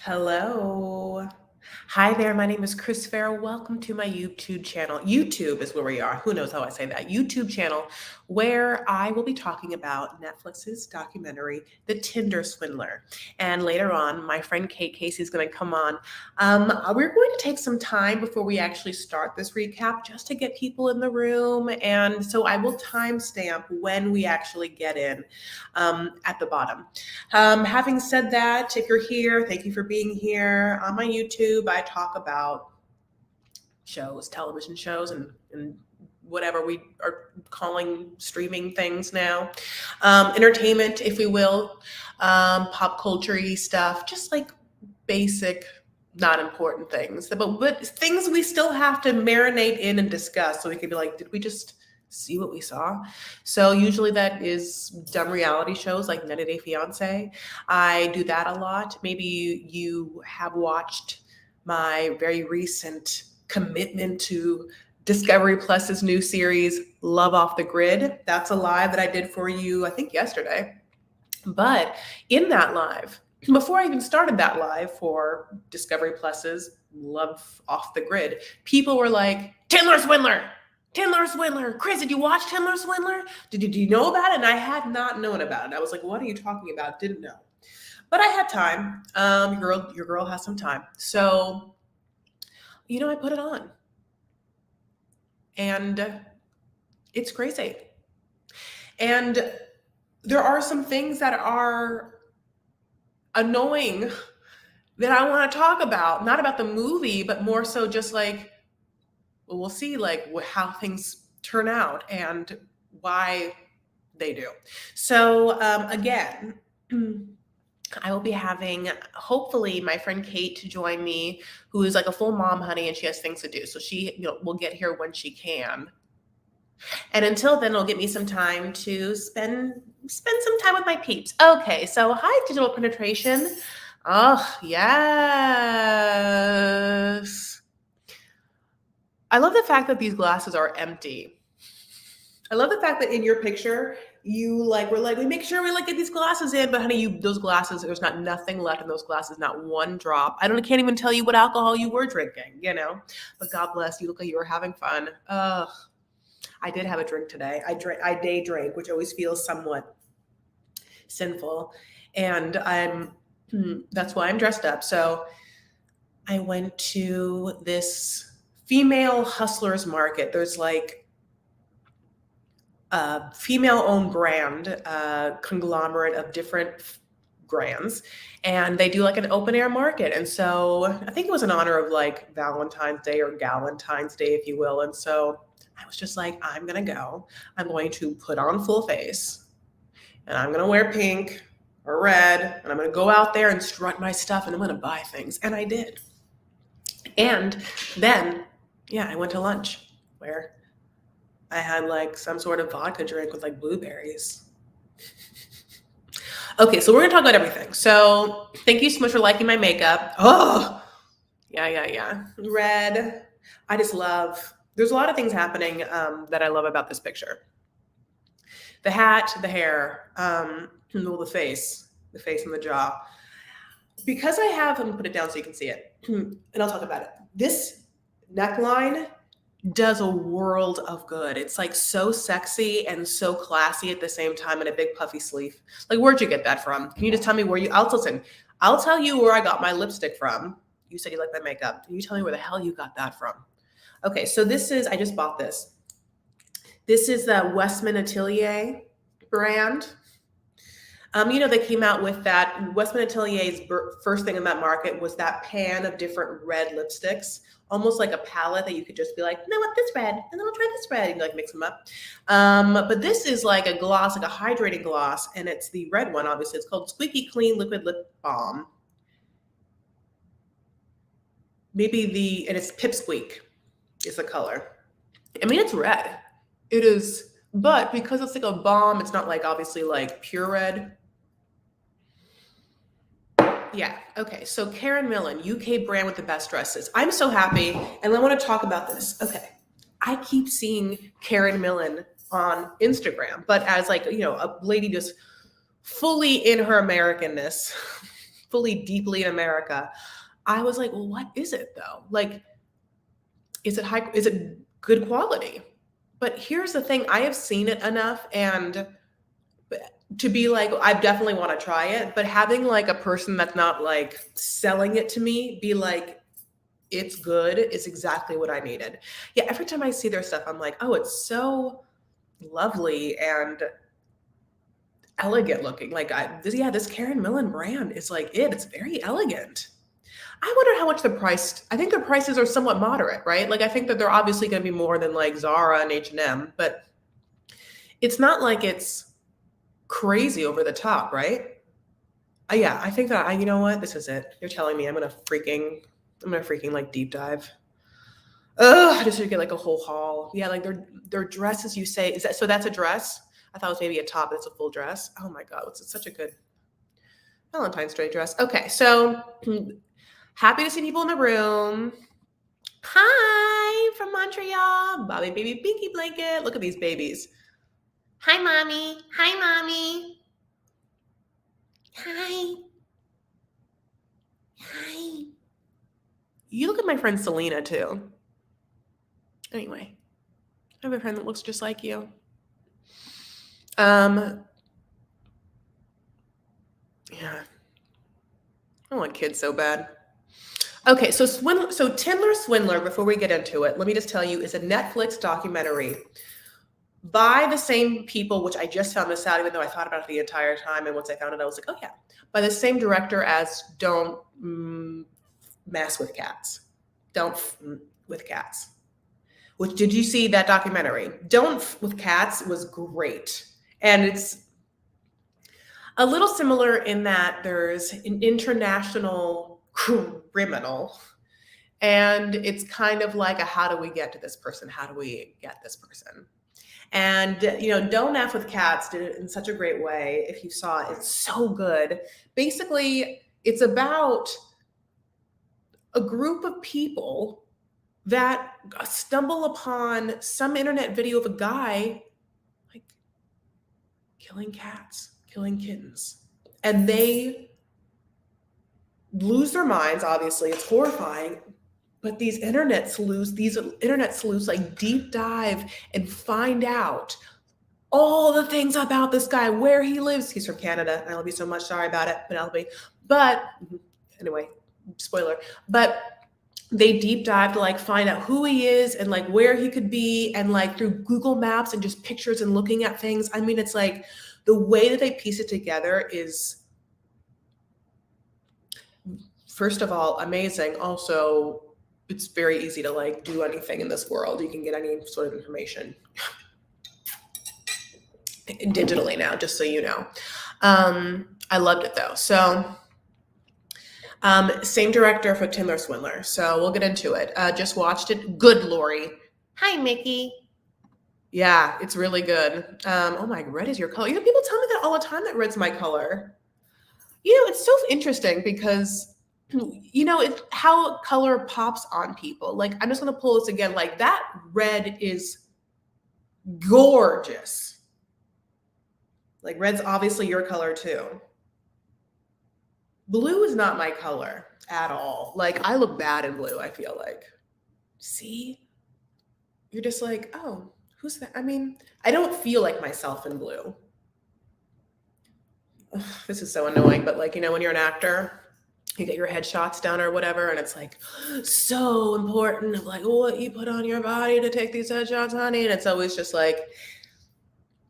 Hello. Hi there. My name is Chris Farah. Welcome to my YouTube channel. YouTube is where we are. Who knows how I say that? YouTube channel, where I will be talking about Netflix's documentary, The Tinder Swindler. And later on, my friend Kate Casey is going to come on. We're going to take some time before we actually start this recap just to get people in the room. And so I will timestamp when we actually get in at the bottom. Having said that, if you're here, thank you for being here. On my YouTube, I talk about shows, television shows, and whatever we are calling streaming things now. Entertainment, if we will, pop culture-y stuff, just like basic, not important things. But things we still have to marinate in and discuss so we can be like, did we just see what we saw? So usually that is dumb reality shows like 90 Day Fiance. I do that a lot. Maybe you have watched my very recent commitment to Discovery Plus's new series, Love Off the Grid. That's a live that I did for you, I think yesterday. But in that live, before I even started that live for Discovery Plus's Love Off the Grid, people were like, Tinder Swindler! Tinder Swindler! Chris, did you watch Tinder Swindler? Did you know about it? And I had not known about it. I was like, what are you talking about? Didn't know. But I had time. Your girl has some time. So, I put it on. And it's crazy. And there are some things that are annoying that I want to talk about, not about the movie, but more so just like, well, we'll see like how things turn out and why they do. So again, I will be having, hopefully, my friend Kate to join me, who is like a full mom, honey, and she has things to do. So she will get here when she can. And until then, it'll get me some time to spend some time with my peeps. Okay, so hi, digital penetration. Oh, yes. I love the fact that these glasses are empty. I love the fact that in your picture, you were like, we make sure we get these glasses in, but honey, those glasses, there's nothing left in those glasses, not one drop. Can't even tell you what alcohol you were drinking, but God bless you. Look like you were having fun. Ugh. I did have a drink today. I day drank, which always feels somewhat sinful. And that's why I'm dressed up. So I went to this female hustlers market. There's like a female-owned brand, conglomerate of different brands, and they do like an open-air market. And so I think it was in honor of like Valentine's Day or Galentine's Day, if you will. And so I was just like, I'm going to go. I'm going to put on full face, and I'm going to wear pink or red, and I'm going to go out there and strut my stuff, and I'm going to buy things. And I did. And then, I went to lunch where I had like some sort of vodka drink with like blueberries. Okay, so we're going to talk about everything. So thank you so much for liking my makeup. Oh, yeah. Red. I just love, there's a lot of things happening that I love about this picture. The hat, the hair, the face and the jaw. Because I have, let me put it down so you can see it, and I'll talk about it. This neckline does a world of good. It's like so sexy and so classy at the same time, in a big puffy sleeve. Like, where'd you get that from? Can you just tell me where I'll tell you where I got my lipstick from. You said you like my makeup. Can you tell me where the hell you got that from? Okay, so I just bought this. This is the Westman Atelier brand. They came out with that. Westman Atelier's first thing in that market was that pan of different red lipsticks, almost like a palette that you could just be like, no, what, this red, and then I'll try this red, and like mix them up. But this is like a gloss, like a hydrating gloss, and it's the red one, obviously. It's called Squeaky Clean Liquid Lip Balm. And it's Pipsqueak is the color. I mean, it's red. It is, but because it's like a balm, it's not like obviously like pure red. Yeah. Okay. So Karen Millen, UK brand with the best dresses. I'm so happy. And I want to talk about this. Okay. I keep seeing Karen Millen on Instagram, but as like, a lady just fully in her Americanness, fully deeply in America. I was like, well, what is it though? Like, is it good quality? But here's the thing, I have seen it enough and to be like, I definitely want to try it, but having like a person that's not like selling it to me be like, it's good, is exactly what I needed. Yeah, every time I see their stuff, I'm like, oh, it's so lovely and elegant looking. Like, this Karen Millen brand is like it's very elegant. I wonder how much I think their prices are somewhat moderate, right? Like, I think that they're obviously going to be more than like Zara and H&M, but it's not like it's crazy over the top, right? Yeah, I think that you know what? This is it. You're telling me I'm gonna freaking like deep dive. I just should get like a whole haul. Yeah, like their dresses. You say that's a dress? I thought it was maybe a top. But it's a full dress. Oh my god, it's such a good Valentine's Day dress. Okay, so happy to see people in the room. Hi from Montreal, Bobby baby Pinky blanket. Look at these babies. Hi, mommy. Hi, mommy. Hi. Hi. You look at my friend Selena too. Anyway, I have a friend that looks just like you. Yeah. I want kids so bad. Okay, so Tinder Swindler, before we get into it, let me just tell you, is a Netflix documentary by the same people, which I just found this out, even though I thought about it the entire time. And once I found it, I was like, oh yeah, by the same director as Don't Mess with Cats. Don't F with Cats. Which, did you see that documentary? Don't F with Cats was great. And it's a little similar in that there's an international criminal, and it's kind of like how do we get to this person? How do we get this person? And Don't F with Cats did it in such a great way. If you saw it, it's so good. Basically, it's about a group of people that stumble upon some internet video of a guy like killing cats, killing kittens, and they lose their minds. Obviously, it's horrifying. But these internet sleuths like deep dive and find out all the things about this guy, where he lives. He's from Canada. I love you so much. Sorry about it, Penelope. But anyway, spoiler. But they deep dive to like find out who he is and like where he could be, and like through Google Maps and just pictures and looking at things. I mean, it's like the way that they piece it together is, first of all, amazing. Also, it's very easy to like do anything in this world. You can get any sort of information digitally now, just so you know. I loved it though. So same director for Tinder Swindler. So we'll get into it. Just watched it. Good, Lori. Hi, Mickey. Yeah, it's really good. Oh my, red is your color. People tell me that all the time, that red's my color. It's so interesting because it's how color pops on people. Like, I'm just going to pull this again. Like, that red is gorgeous. Like, red's obviously your color too. Blue is not my color at all. Like, I look bad in blue, I feel like. See? You're just like, oh, who's that? I mean, I don't feel like myself in blue. Ugh, this is so annoying, but like, when you're an actor, you get your headshots done or whatever, and it's like so important of like what you put on your body to take these headshots, honey. And it's always just like,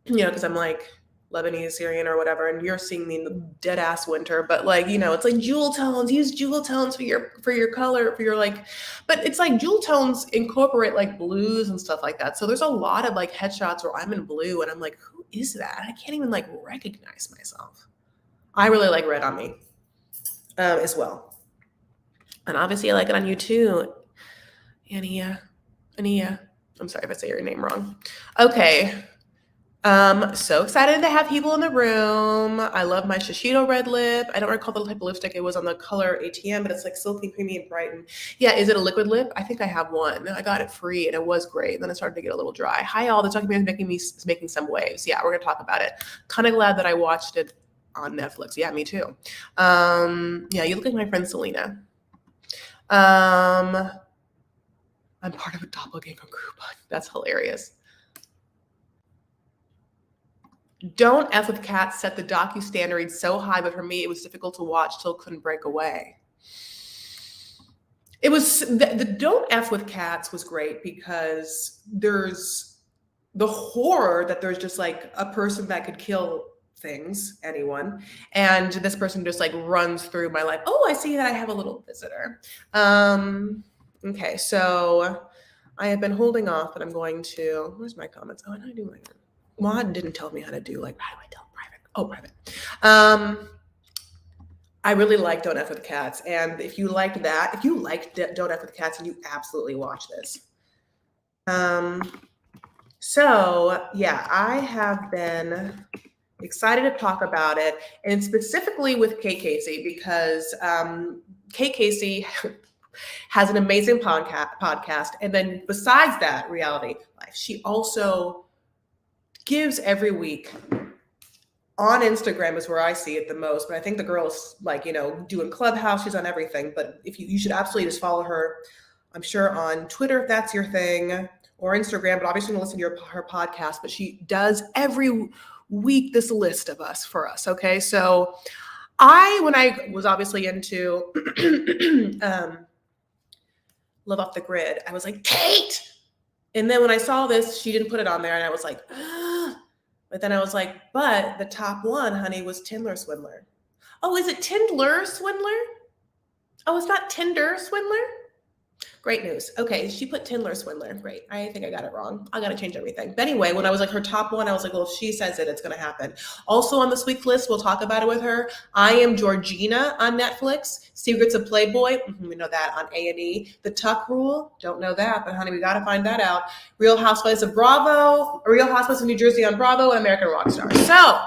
because I'm like Lebanese, Syrian or whatever, and you're seeing me in the dead ass winter, but like, it's like jewel tones, use jewel tones for your color, for your like, but it's like jewel tones incorporate like blues and stuff like that. So there's a lot of like headshots where I'm in blue and I'm like, who is that? I can't even like recognize myself. I really like red on me. As well. And obviously I like it on you too. Ania. I'm sorry if I say your name wrong. Okay. So excited to have people in the room. I love my Shiseido red lip. I don't recall the type of lipstick it was on the color ATM, but it's like silky, creamy, and bright. And yeah, is it a liquid lip? I think I have one. I got it free and it was great. And then it started to get a little dry. Hi, all. The documentary is making some waves. Yeah, we're going to talk about it. Kind of glad that I watched it on Netflix. Yeah, me too. Yeah, you look like my friend Selena. I'm part of a doppelganger group. That's hilarious. Don't F with Cats set the docu-standard so high, but for me, it was difficult to watch till couldn't break away. It was the Don't F with Cats was great because there's the horror that there's just like a person that could kill things, anyone, and this person just like runs through my life. Oh, I see that I have a little visitor. Okay, so I have been holding off, but I'm going to. Where's my comments? Oh, how do I do my? Maud didn't tell me how to do like. How do I tell private? Oh, private. I really like Don't F with Cats, and if you liked that, if you liked Don't F with Cats, and you absolutely watch this. So yeah, I have been excited to talk about it, and specifically with Kate Casey because Kate Casey has an amazing podcast, and then besides that, reality life, she also gives every week. On Instagram is where I see it the most, but I think the girl's like, doing Clubhouse. She's on everything, but if you should absolutely just follow her. I'm sure on Twitter, if that's your thing, or Instagram, but obviously you can listen to her podcast, but she does every week this list of us for us. Okay. So when I was obviously into Live Off the Grid, I was like, Kate. And then when I saw this, she didn't put it on there. And I was like, But then I was like, but the top one, honey, was Tinder Swindler. Oh, is it Tinder Swindler? Oh, it's not Tinder Swindler? Great news. Okay, she put Tinder Swindler. Great. I think I got it wrong. I got to change everything. But anyway, when I was like her top one, I was like, well, if she says it, it's going to happen. Also on this week's list, we'll talk about it with her. I Am Georgina on Netflix. Secrets of Playboy. We know that on A&E. The Tuck Rule. Don't know that, but honey, we got to find that out. Real Housewives of Bravo. Real Housewives of New Jersey on Bravo, and American Rockstar. So,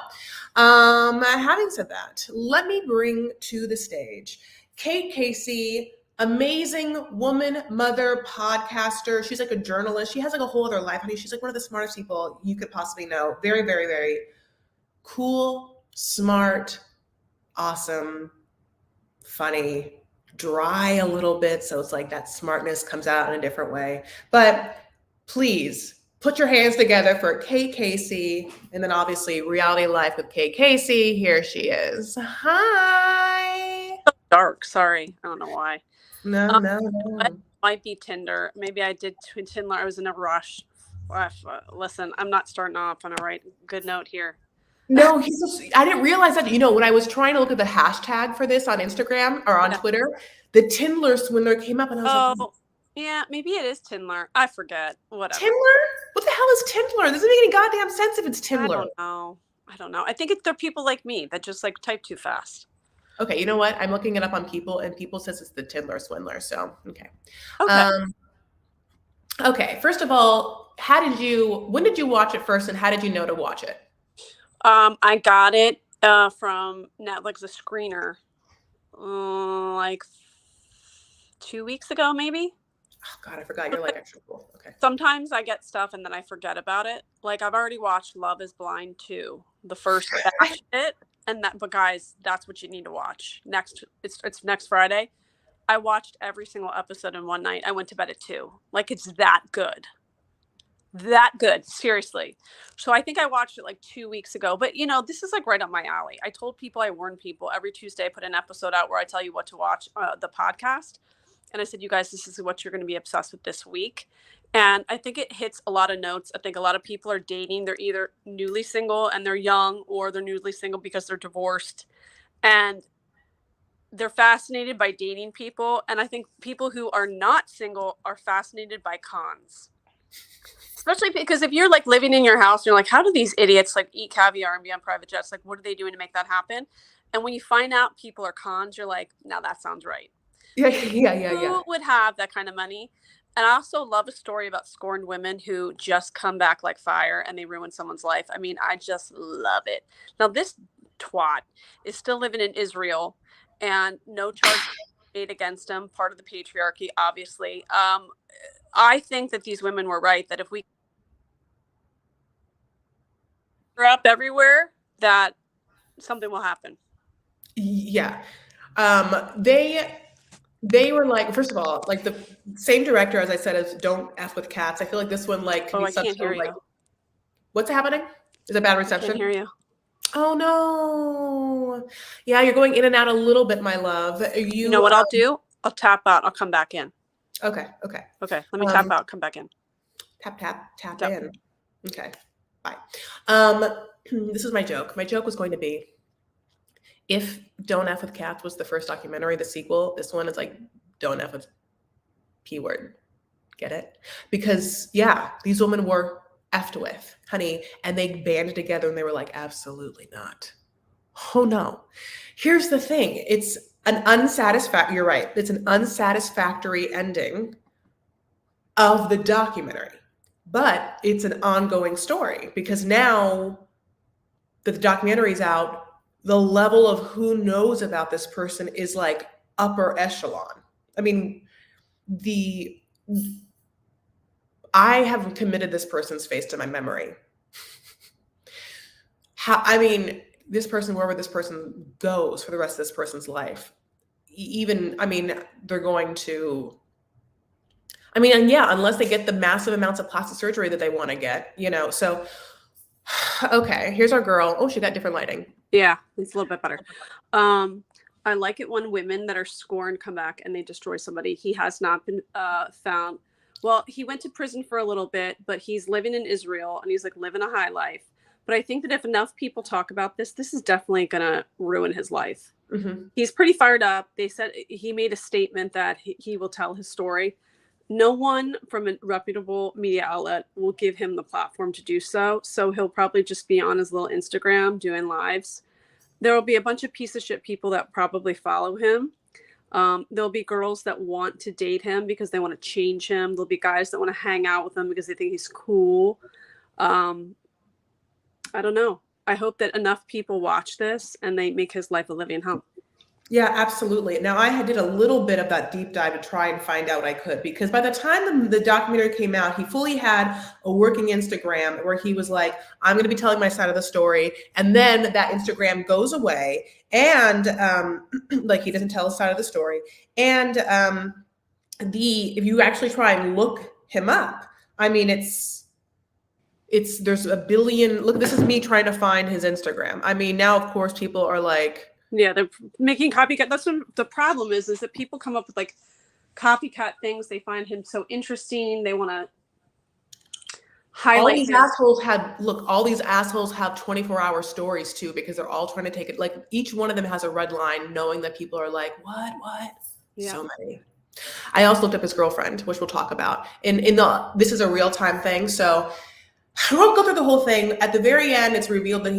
having said that, let me bring to the stage Kate Casey, amazing woman, mother, podcaster. She's like a journalist. She has like a whole other life, honey. She's like one of the smartest people you could possibly know. Very, very, very cool, smart, awesome, funny, dry a little bit. So it's like that smartness comes out in a different way. But please put your hands together for Kate Casey, and then obviously Reality Life with Kate Casey. Here she is. Hi. Dark. Sorry. I don't know why. No. It might be Tinder. Maybe I did Tinder. I was in a rush. Listen, I'm not starting off on a good note here. No, I didn't realize that. When I was trying to look at the hashtag for this on Instagram or on Twitter, the Tinder Swindler came up, and I was like, yeah, maybe it is Tinder. I forget. Whatever. Tinder? What the hell is Tinder? This doesn't make any goddamn sense if it's Tinder. I don't know. I think they're people like me that just like type too fast. Okay, you know what? I'm looking it up on People, and People says it's the Tinder Swindler. So, okay. Okay, first of all, when did you watch it first, and how did you know to watch it? I got it from Netflix, a screener, like 2 weeks ago, maybe. Oh God, I forgot. You're like extra cool. Okay. Sometimes I get stuff and then I forget about it. Like I've already watched Love is Blind 2, the first batch of it. But guys, that's what you need to watch. It's next Friday. I watched every single episode in one night. I went to bed at 2. Like it's that good. That good. Seriously. So I think I watched it like 2 weeks ago, but this is like right up my alley. I told people, I warn people every Tuesday, I put an episode out where I tell you what to watch, the podcast. And I said, you guys, this is what you're going to be obsessed with this week. And I think it hits a lot of notes. I think a lot of people are dating. They're either newly single and they're young, or they're newly single because they're divorced. And they're fascinated by dating people. And I think people who are not single are fascinated by cons. Especially because if you're like living in your house, you're like, how do these idiots like eat caviar and be on private jets? Like, what are they doing to make that happen? And when you find out people are cons, you're like, now that sounds right. Yeah. Who would have that kind of money? And I also love a story about scorned women who just come back like fire and they ruin someone's life. I mean, I just love it. Now, this twat is still living in Israel and no charge made against him, part of the patriarchy, obviously. I think that these women were right, that if we grew up everywhere, that something will happen. Yeah. They were like, first of all, like the same director, as I said, as Don't F with Cats. I feel like this one like can Oh, be I can't hear like, you. what's happening? Is it bad I can't reception? hear you. Oh no. Yeah, you're going in and out a little bit, my love. You know what I'll do? I'll tap out. I'll come back in. Okay. Okay, let me tap out, come back in. Tap Tap. in. Okay. Bye. This is my joke. My joke was going to be, if Don't F with Cats was the first documentary, the sequel, this one is like Don't F with P word. Get it? Because yeah, these women were effed with, honey, and they banded together and they were like, absolutely not. Oh no. Here's the thing. It's an unsatisfactory, you're right. It's an unsatisfactory ending of the documentary, but it's an ongoing story because now that the documentary's out, the level of who knows about this person is like upper echelon. I mean, I have committed this person's face to my memory. This person, wherever this person goes for the rest of this person's life, they're going to, and yeah, unless they get the massive amounts of plastic surgery that they want to get, so, okay, here's our girl. Oh, she got different lighting. Yeah, it's a little bit better. I like it when women that are scorned come back and they destroy somebody. He has not been found. Well, he went to prison for a little bit, but he's living in Israel and he's like living a high life. But I think that if enough people talk about this is definitely going to ruin his life. Mm-hmm. He's pretty fired up. They said he made a statement that he will tell his story. No one from a reputable media outlet will give him the platform to do so. So he'll probably just be on his little Instagram doing lives. There will be a bunch of piece of shit people that probably follow him. There'll be girls that want to date him because they want to change him. There'll be guys that want to hang out with him because they think he's cool. I don't know. I hope that enough people watch this and they make his life a living hell. Yeah, absolutely. Now, I did a little bit of that deep dive to try and find out what I could, because by the time the documentary came out, he fully had a working Instagram where he was like, I'm going to be telling my side of the story. And then that Instagram goes away and like he doesn't tell his side of the story. And if you actually try and look him up, there's a billion. Look, this is me trying to find his Instagram. Now, of course, people are like, yeah, they're making copycat. That's what the problem is that people come up with like copycat things. They find him so interesting. They want to highlight. All these assholes have 24-hour stories too, because they're all trying to take it. Like each one of them has a red line, knowing that people are like, what? Yeah. So many. I also looked up his girlfriend, which we'll talk about. This is a real-time thing, so I won't go through the whole thing. At the very end, it's revealed that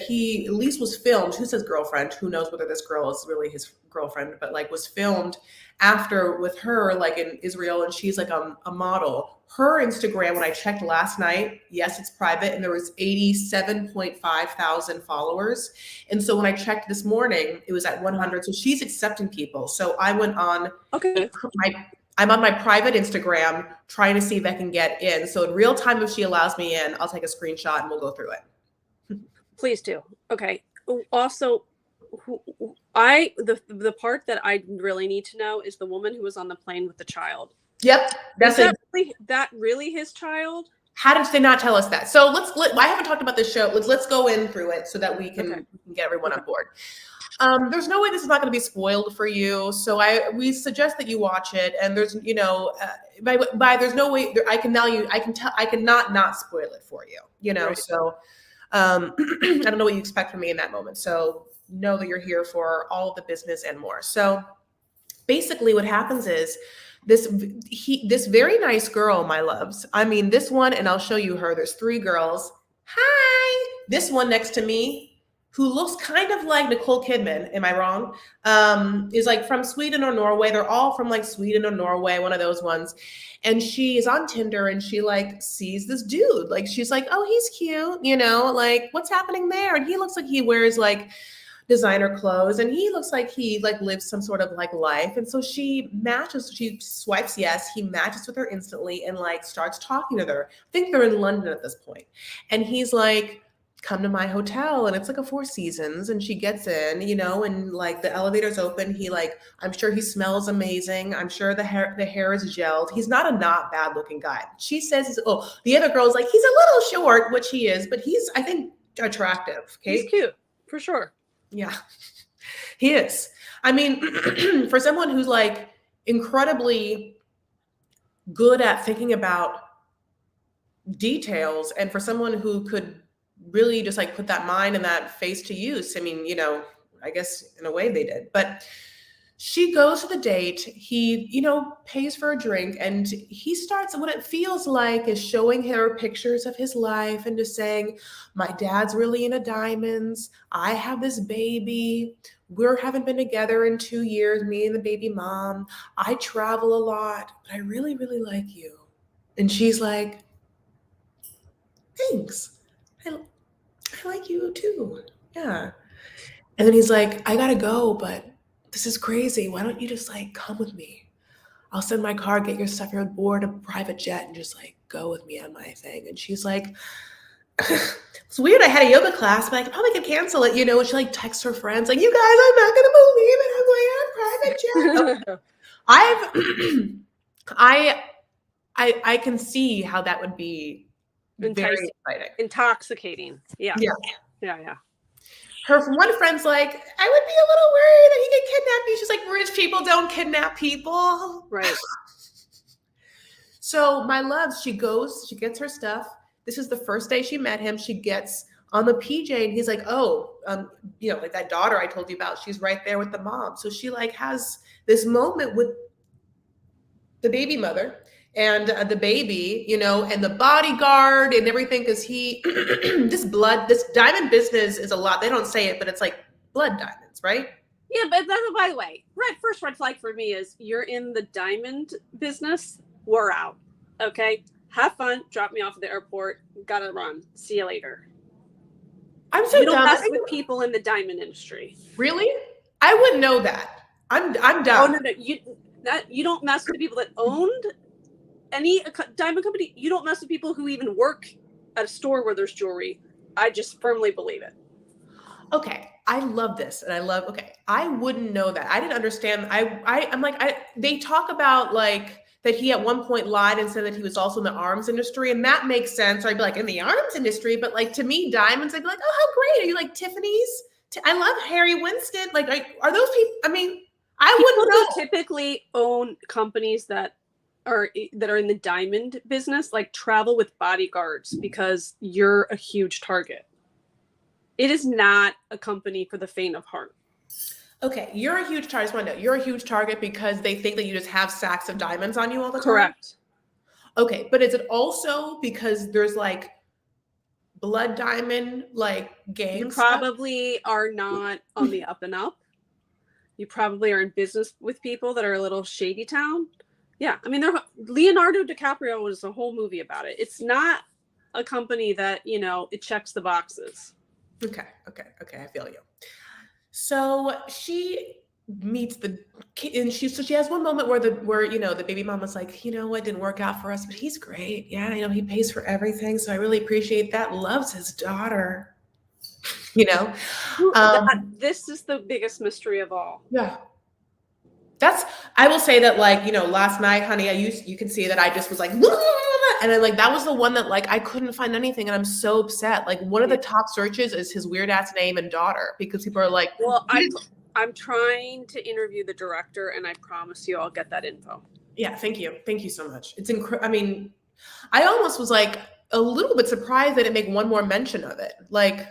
he at least was filmed. Who says girlfriend? Who knows whether this girl is really his girlfriend, but like was filmed after with her like in Israel, and she's like a model. Her Instagram, when I checked last night, yes, it's private, and there was 87.5 thousand followers. And so when I checked this morning, it was at 100. So she's accepting people. So I went on. Okay. I'm on my private Instagram trying to see if I can get in. So in real time, if she allows me in, I'll take a screenshot and we'll go through it. Please do. Okay. Also, the part that I really need to know is the woman who was on the plane with the child. Yep. That really his child? How did they not tell us that? So I haven't talked about this show. Let's go in through it so that we can get everyone on board. There's no way this is not going to be spoiled for you. So we suggest that you watch it. And there's, there's no way I cannot not spoil it for you, Right. So, I don't know what you expect from me in that moment. So know that you're here for all of the business and more. So basically what happens is this very nice girl, my loves. This one, and I'll show you her. There's 3 girls. Hi. This one next to me, who looks kind of like Nicole Kidman, am I wrong? Is like from Sweden or Norway. They're all from like Sweden or Norway, one of those ones. And she is on Tinder and she like sees this dude. Like she's like, oh, he's cute, like what's happening there? And he looks like he wears like designer clothes and he looks like he like lives some sort of like life. And so she swipes yes, he matches with her instantly and like starts talking to her. I think they're in London at this point. And he's like, come to my hotel, and it's like a Four Seasons, and she gets in, and like the elevator's open. He like, I'm sure he smells amazing. I'm sure the hair is gelled. He's not a not bad looking guy. She says, oh, the other girl's like, he's a little short, which he is, but he's, I think, attractive. Okay. He's cute for sure. Yeah, he is. I mean, for someone who's like incredibly good at thinking about details, and for someone who could really just like put that mind and that face to use, I mean, I guess in a way they did. But she goes to the date. He, pays for a drink, and he starts, what it feels like is showing her pictures of his life and just saying, my dad's really into diamonds. I have this baby. We haven't been together in 2 years, me and the baby mom. I travel a lot, but I really, really like you. And she's like, thanks. I like you too. Yeah. And then he's like, I gotta go, but this is crazy. Why don't you just like come with me? I'll send my car, get your stuff, you're board a private jet, and just like go with me on my thing. And she's like, it's weird. I had a yoga class, but I probably could cancel it, And she like texts her friends, like, you guys, I'm not gonna believe it. I'm going on a private jet. I can see how that would be very exciting. Intoxicating. Yeah. Her one friend's like, I would be a little worried that he could kidnap you. She's like, rich people don't kidnap people. Right. So my love, she gets her stuff. This is the first day she met him. She gets on the PJ, and he's like, oh, like that daughter I told you about, she's right there with the mom. So she like has this moment with the baby mother and the baby, and the bodyguard and everything, because this diamond business is a lot. They don't say it, but it's like blood diamonds, right? Yeah, but by the way, first red flag for me is you're in the diamond business, we're out. Okay? Have fun, drop me off at the airport, gotta run. See you later. I'm so You dumb. don't mess with people in the diamond industry. Really? I wouldn't know that. I'm dumb. Oh, no. You don't mess with the people that owned any diamond company. You don't mess with people who even work at a store where there's jewelry. I just firmly believe it. Okay. I love this. And I wouldn't know that. I didn't understand. I'm like, they talk about like that he at one point lied and said that he was also in the arms industry. And that makes sense. I'd be like, in the arms industry, but like to me, diamonds, I'd be like, oh, how great. Are you like Tiffany's? I love Harry Winston. Like, are those people? I mean, I wouldn't know. Typically own companies that are in the diamond business, like travel with bodyguards because you're a huge target. It is not a company for the faint of heart. Okay, you're a huge target. I just want to know, you're a huge target because they think that you just have sacks of diamonds on you all the time? Correct. Okay, but is it also because there's like blood diamond like gangs? You probably are not on the up and up. You probably are in business with people that are a little shady town. Yeah, I mean, Leonardo DiCaprio was a whole movie about it. It's not a company that, it checks the boxes. Okay, I feel you. So she meets the kid, and she has one moment where the baby mama's like, it didn't work out for us, but he's great. Yeah, he pays for everything, so I really appreciate that. Loves his daughter. This is the biggest mystery of all. Yeah. I will say that, like, last night, honey, you can see that I just was like, and then like, that was the one that like, I couldn't find anything. And I'm so upset. Like one of the top searches is his weird ass name and daughter, because people are like, well, I'm trying to interview the director, and I promise you I'll get that info. Yeah. Thank you. Thank you so much. It's incredible. I mean, I almost was like a little bit surprised they didn't make one more mention of it. Like,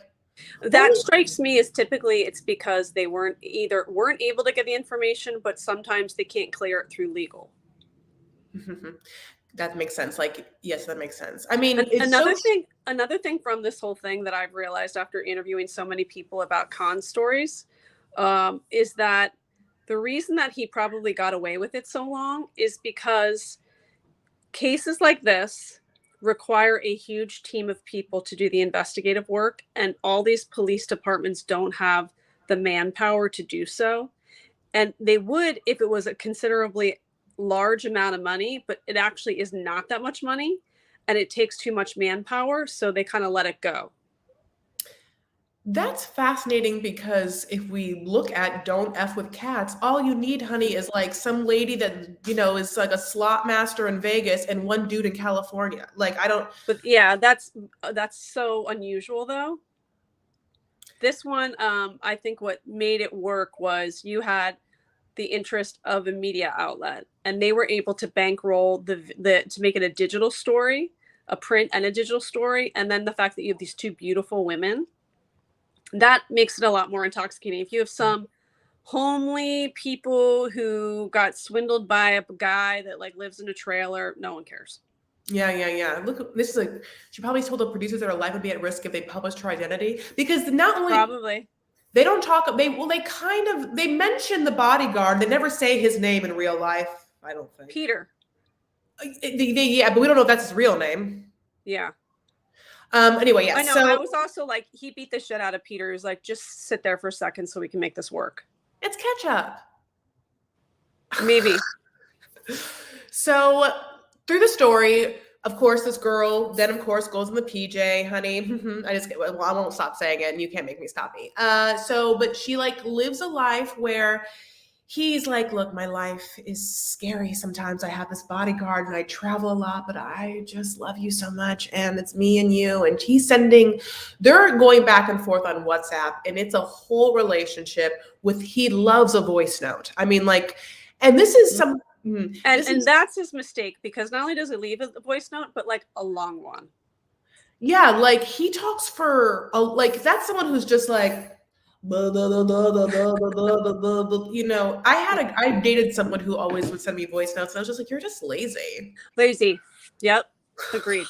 that strikes me as typically it's because they weren't able to get the information, but sometimes they can't clear it through legal. That makes sense. Like, yes, that makes sense. I mean, another thing from this whole thing that I've realized after interviewing so many people about con stories is that the reason that he probably got away with it so long is because cases like this require a huge team of people to do the investigative work, and all these police departments don't have the manpower to do so. And they would if it was a considerably large amount of money, but it actually is not that much money, and it takes too much manpower, so they kind of let it go. That's fascinating because if we look at Don't F with Cats, all you need, honey, is like some lady that, is like a slot master in Vegas and one dude in California. Like, I don't. But yeah, that's so unusual though. This one, I think what made it work was you had the interest of a media outlet, and they were able to bankroll the to make it a digital story, a print and a digital story, and then the fact that you have these two beautiful women, that makes it a lot more intoxicating. If you have some homely people who got swindled by a guy that like lives in a trailer, no one cares. Yeah. Look, this is like, she probably told the producers that her life would be at risk if they published her identity, because not only Probably. they don't talk, they mention the bodyguard. They never say his name in real life, I don't think. Peter. Yeah, but we don't know if that's his real name. Yeah. Anyway, yeah. I know. So I was also like, he beat the shit out of Peter. He's like, just sit there for a second so we can make this work. it's ketchup. Maybe. So through the story, of course, this girl then, of course, goes in the PJ, honey. I won't stop saying it, and you can't make me stop me. But she like lives a life where he's like, look, my life is scary. Sometimes I have this bodyguard and I travel a lot, but I just love you so much. And it's me and you. And they're going back and forth on WhatsApp, and it's a whole relationship he loves a voice note. I mean, like, and this is some. And that's his mistake, because not only does he leave a voice note, but like a long one. Yeah, like he talks that's someone who's just like, I dated someone who always would send me voice notes, and I was just like, you're just lazy. Lazy. Yep. Agreed.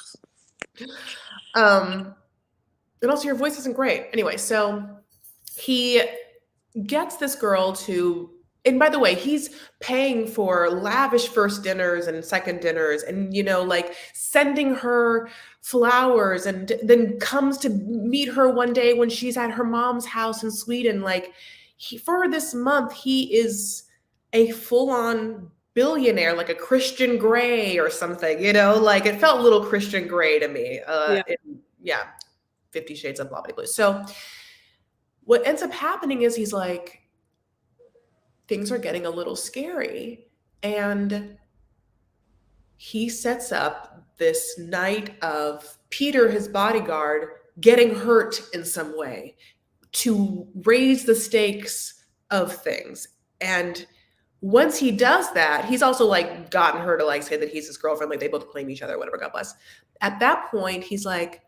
And also your voice isn't great. Anyway, so he gets this girl and by the way, he's paying for lavish first dinners and second dinners, and like sending her flowers, and then comes to meet her one day when she's at her mom's house in Sweden. Like, for this month, he is a full-on billionaire, like a Christian Grey or something, like it felt a little Christian Grey to me. Yeah. 50 Shades of blah, blah, blah. So what ends up happening is he's like, things are getting a little scary. And he sets up this night of Peter, his bodyguard, getting hurt in some way to raise the stakes of things. And once he does that, he's also like gotten her to like say that he's his girlfriend, like they both claim each other, whatever, God bless. At that point, he's like,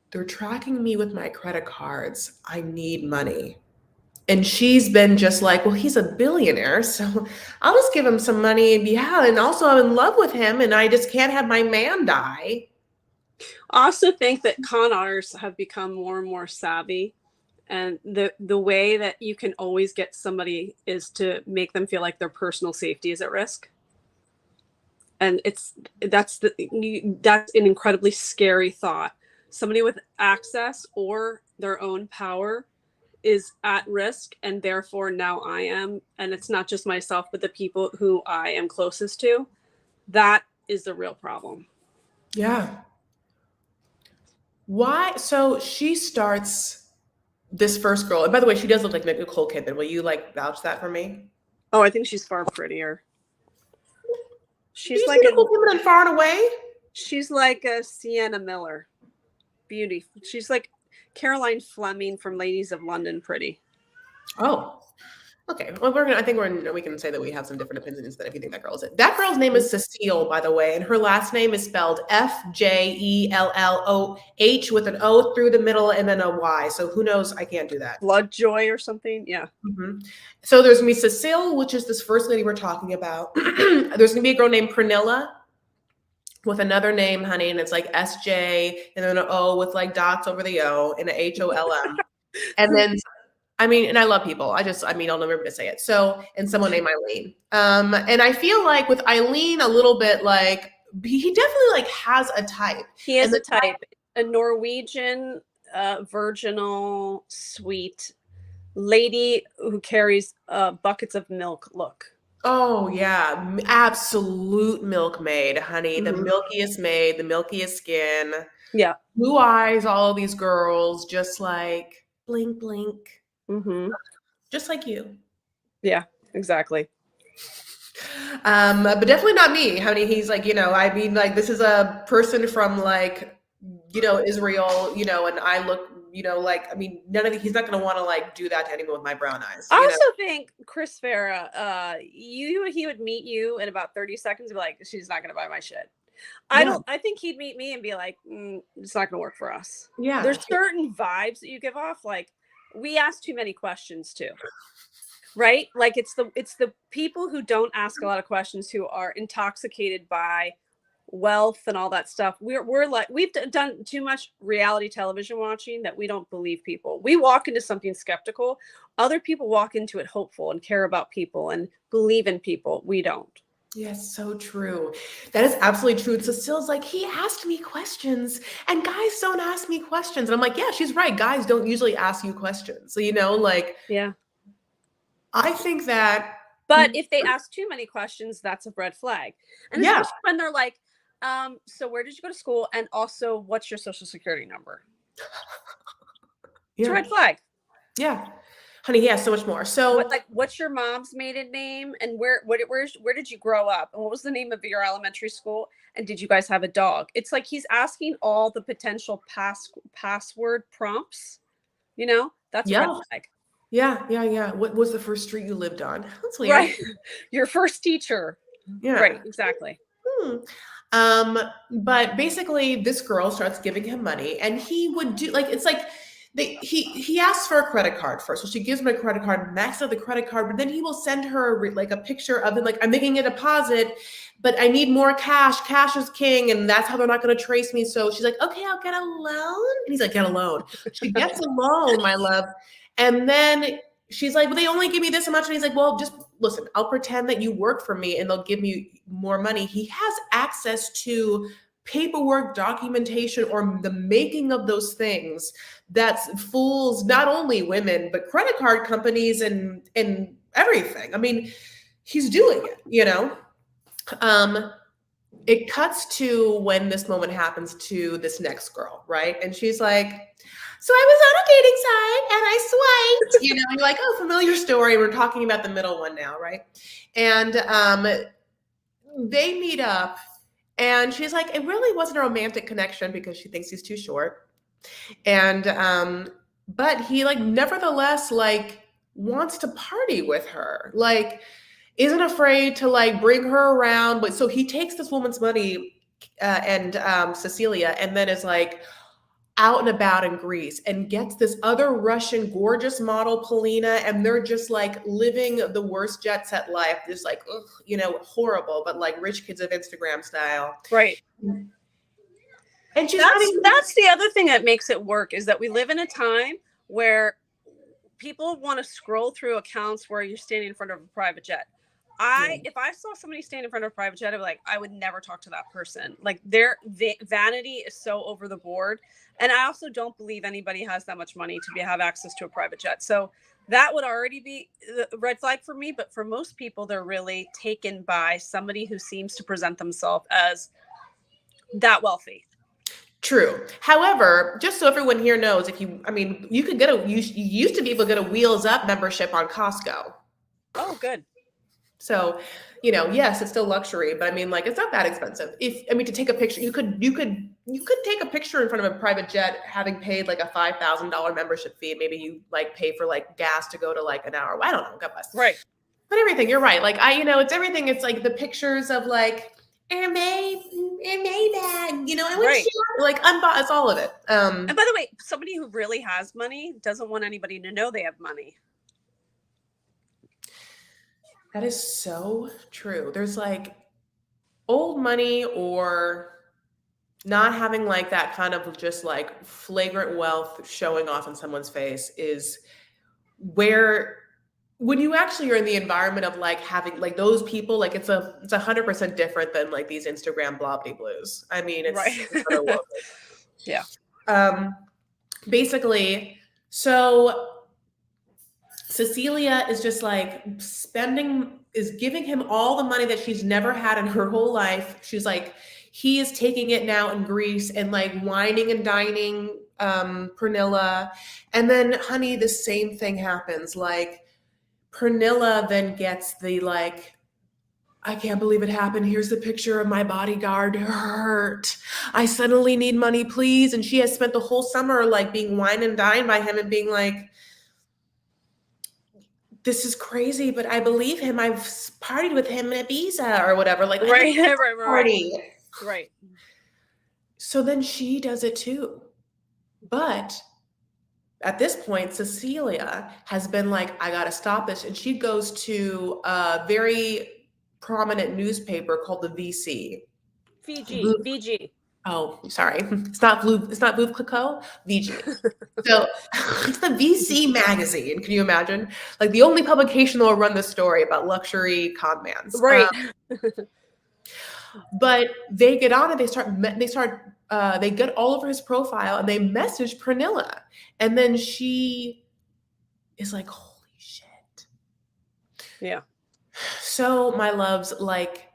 they're tracking me with my credit cards. I need money. And she's been just like, well, he's a billionaire, so I'll just give him some money. And also I'm in love with him, and I just can't have my man die. I also think that con artists have become more and more savvy. And the way that you can always get somebody is to make them feel like their personal safety is at risk. And that's an incredibly scary thought. Somebody with access or their own power is at risk, and therefore now I am, and it's not just myself, but the people who I am closest to. That is the real problem. Yeah. Why? So she starts this first girl, and by the way, she does look like Nicole Kidman. Will you like vouch that for me? Oh, I think she's far prettier. She's like Nicole Kidman and Far and Away. She's like a Sienna Miller. Beauty. She's like Caroline Fleming from Ladies of London pretty. Oh, okay. Well, we can say that we have some different opinions that if you think that girl's it. That girl's name is Cecile, by the way, and her last name is spelled F-J-E-L-L-O-H with an O through the middle and then a Y. So who knows? I can't do that. Bloodjoy or something. Yeah. Mm-hmm. So there's gonna be Cecile, which is this first lady we're talking about. There's gonna be a girl named Pernilla with another name, honey, and it's like S-J and then an O with like dots over the O and an H-O-L-M. And then, and I love people. I'll never be able to say it. So, and someone named Eileen. And I feel like with Eileen, a little bit like, he definitely like has a type. He has a type. A Norwegian, virginal, sweet lady who carries buckets of milk look. Oh yeah, absolute milkmaid, honey. The milkiest maid, the milkiest skin. Yeah. Blue eyes, all of these girls, just like blink, blink, Mm-hmm. just like you. Yeah, exactly. But definitely not me, honey. He's like, I mean, like, this is a person from like, Israel, and I look, like, I mean, he's not going to want to like do that to anyone with my brown eyes, I also think Chris Farah, he would meet you in about 30 seconds and be like, she's not gonna buy my shit. Yeah. I think he'd meet me and be like, it's not gonna work for us. Yeah. There's certain vibes that you give off, like we ask too many questions too. Right? Like it's the people who don't ask a lot of questions who are intoxicated by wealth and all that stuff. We're like we've done too much reality television watching that we don't believe people. We walk into something skeptical. Other people walk into it hopeful and care about people and believe in people. We don't. Yes, so true. That is absolutely true. Cecile's like, he asked me questions, and guys don't ask me questions. And I'm like, yeah, she's right. Guys don't usually ask you questions. So, like, Yeah. I think that. But if they ask too many questions, that's a red flag. And Yeah. especially when they're like, so where did you go to school? And also, what's your social security number? It's a red flag. Yeah. Honey, he has so much more. So what's your mom's maiden name and where did you grow up? And what was the name of your elementary school? And did you guys have a dog? It's like he's asking all the potential password prompts, that's a red flag. Yeah. What was the first street you lived on? That's weird. Right. Your first teacher. Yeah. Right, exactly. But basically this girl starts giving him money, and he would do like, it's like he asks for a credit card first. So she gives him a credit card, maxes out the credit card, but then he will send her like a picture of him, like, I'm making a deposit, but I need more cash. Cash is king, and that's how they're not going to trace me. So she's like, okay, I'll get a loan. And he's like, get a loan. She gets a loan, my love. And then she's like, well, they only give me this much. And he's like, well, just listen, I'll pretend that you work for me and they'll give me more money. He has access to paperwork, documentation, or the making of those things that fools not only women, but credit card companies and everything. I mean, he's doing it, It cuts to when this moment happens to this next girl, right? And she's like, so I was on a dating site and I swiped, and you're like, oh, familiar story. We're talking about the middle one now, right? And they meet up, and she's like, it really wasn't a romantic connection because she thinks he's too short. And but he like nevertheless like wants to party with her, like isn't afraid to like bring her around. But so he takes this woman's money and Cecilia, and then is like out and about in Greece and gets this other Russian gorgeous model, Polina, and they're just like living the worst jet set life, just like, horrible, but like rich kids of Instagram style. Right. And she's that's the other thing that makes it work, is that we live in a time where people want to scroll through accounts where you're standing in front of a private jet. If I saw somebody stand in front of a private jet, I'd be like, I would never talk to that person. Like their vanity is so over the board. And I also don't believe anybody has that much money to have access to a private jet. So that would already be the red flag for me. But for most people, they're really taken by somebody who seems to present themselves as that wealthy. True. However, just so everyone here knows, you could you used to be able to get a Wheels Up membership on Costco. Oh, good. So, yes, it's still luxury, but I mean, like, it's not that expensive. To take a picture, you could take a picture in front of a private jet, having paid like a $5,000 membership fee. Maybe you like pay for like gas to go to like an hour. I don't know. God bless. Right. But everything, you're right. Like it's everything. It's like the pictures of like Maybach, right. Like unbought, it's all of it. And by the way, somebody who really has money doesn't want anybody to know they have money. That is so true. There's like old money or not having like that kind of just like flagrant wealth showing off in someone's face is where, when you actually are in the environment of like having like those people, like it's 100% different than like these Instagram blobbly blues. I mean, it's right. Yeah. Basically, so Cecilia is just like giving him all the money that she's never had in her whole life. She's like, he is taking it now in Greece and like whining and dining Pernilla. And then, honey, the same thing happens. Like, Pernilla then gets the like, I can't believe it happened. Here's the picture of my bodyguard hurt. I suddenly need money, please. And she has spent the whole summer like being wine and dined by him and being like, this is crazy, but I believe him. I've partied with him in Ibiza or whatever. Like, Right, party. right. So then she does it too. But at this point, Cecilia has been like, I gotta stop this. And she goes to a very prominent newspaper called the VC. VG. Oh, sorry. It's not Veuve Clicquot, VG. So it's the VC magazine. Can you imagine? Like the only publication that will run the story about luxury con mans. Right. But they get on and they get all over his profile and they message Pernilla. And then she is like, holy shit. Yeah. So my loves, like,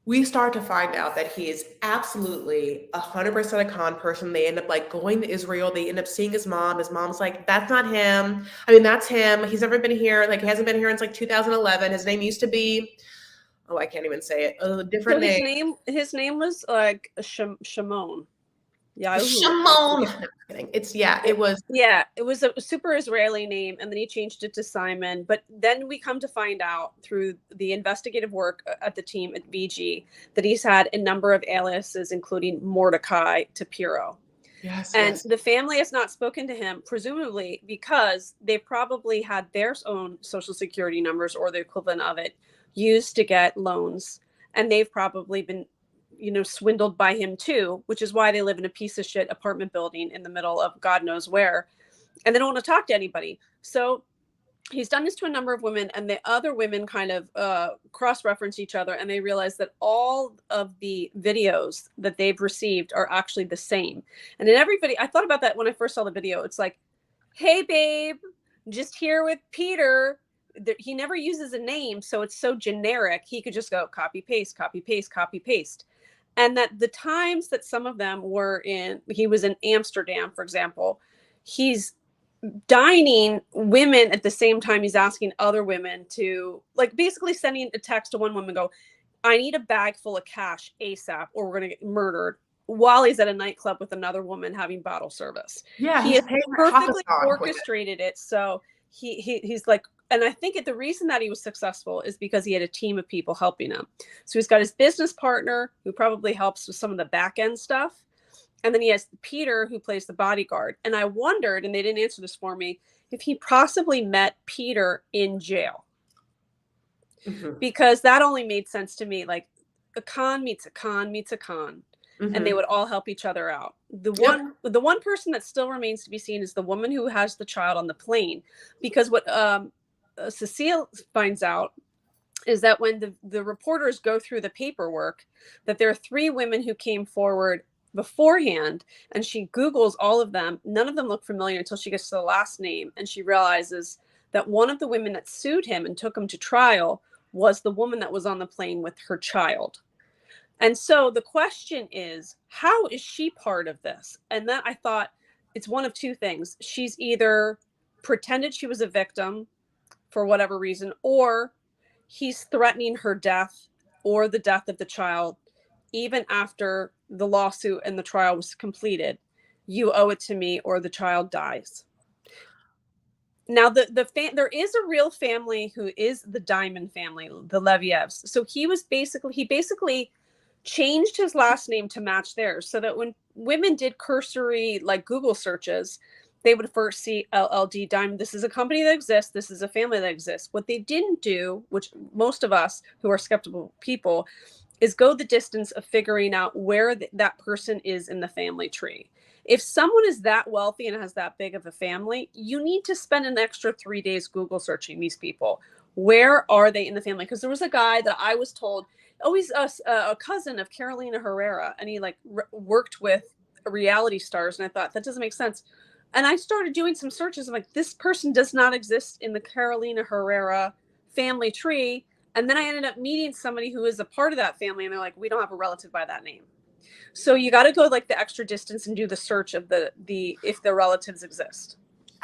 we start to find out that he is absolutely 100% a con person. They end up like going to Israel. They end up seeing his mom. His mom's like, that's not him. I mean, that's him. He's never been here. Like, he hasn't been here since like 2011. His name used to be, oh, I can't even say it. A different name. His name was like Shimon. Yeah. Shimon. It was a super Israeli name, and then he changed it to Simon. But then we come to find out through the investigative work at the team at VG that he's had a number of aliases, including Mordecai to Piro. And the family has not spoken to him, presumably because they probably had their own social security numbers or the equivalent of it used to get loans, and they've probably been swindled by him too, which is why they live in a piece of shit apartment building in the middle of God knows where, and they don't want to talk to anybody. So he's done this to a number of women, and the other women kind of cross-reference each other, and they realize that all of the videos that they've received are actually the same. And in everybody, I thought about that when I first saw the video. It's like, hey babe, just here with Peter. He never uses a name, so it's so generic. He could just go copy paste, copy paste, copy paste. And that the times that some of them he was in Amsterdam, for example, he's dining women at the same time he's asking other women to, like, basically sending a text to one woman, go, I need a bag full of cash ASAP or we're going to get murdered, while he's at a nightclub with another woman having bottle service. Yeah, he has perfectly orchestrated it. So he's like, and I think the reason that he was successful is because he had a team of people helping him. So he's got his business partner who probably helps with some of the back end stuff. And then he has Peter who plays the bodyguard. And I wondered, and they didn't answer this for me, if he possibly met Peter in jail. Mm-hmm. Because that only made sense to me. Like, a con meets a con meets a con. Mm-hmm. And they would all help each other out. The one person that still remains to be seen is the woman who has the child on the plane. Because what Cecile finds out is that when the reporters go through the paperwork, that there are 3 women who came forward beforehand, and she Googles all of them. None of them look familiar until she gets to the last name, and she realizes that one of the women that sued him and took him to trial was the woman that was on the plane with her child. And so the question is, how is she part of this? And then I thought it's one of 2 things. She's either pretended she was a victim for whatever reason, or he's threatening her death or the death of the child, even after the lawsuit and the trial was completed. You owe it to me or the child dies. Now, there is a real family who is the Diamond family, the Levievs. So he basically changed his last name to match theirs, so that when women did cursory, like, Google searches, they would first see LLD Diamond. This is a company that exists. This is a family that exists. What they didn't do, which most of us who are skeptical people, is go the distance of figuring out where that person is in the family tree. If someone is that wealthy and has that big of a family, you need to spend an extra 3 days Google searching these people. Where are they in the family? Because there was a guy that I was told, he's a cousin of Carolina Herrera, and he worked with reality stars. And I thought, that doesn't make sense. And I started doing some searches. I'm like, this person does not exist in the Carolina Herrera family tree. And then I ended up meeting somebody who is a part of that family, and they're like, we don't have a relative by that name. So you got to go like the extra distance and do the search of the if the relatives exist.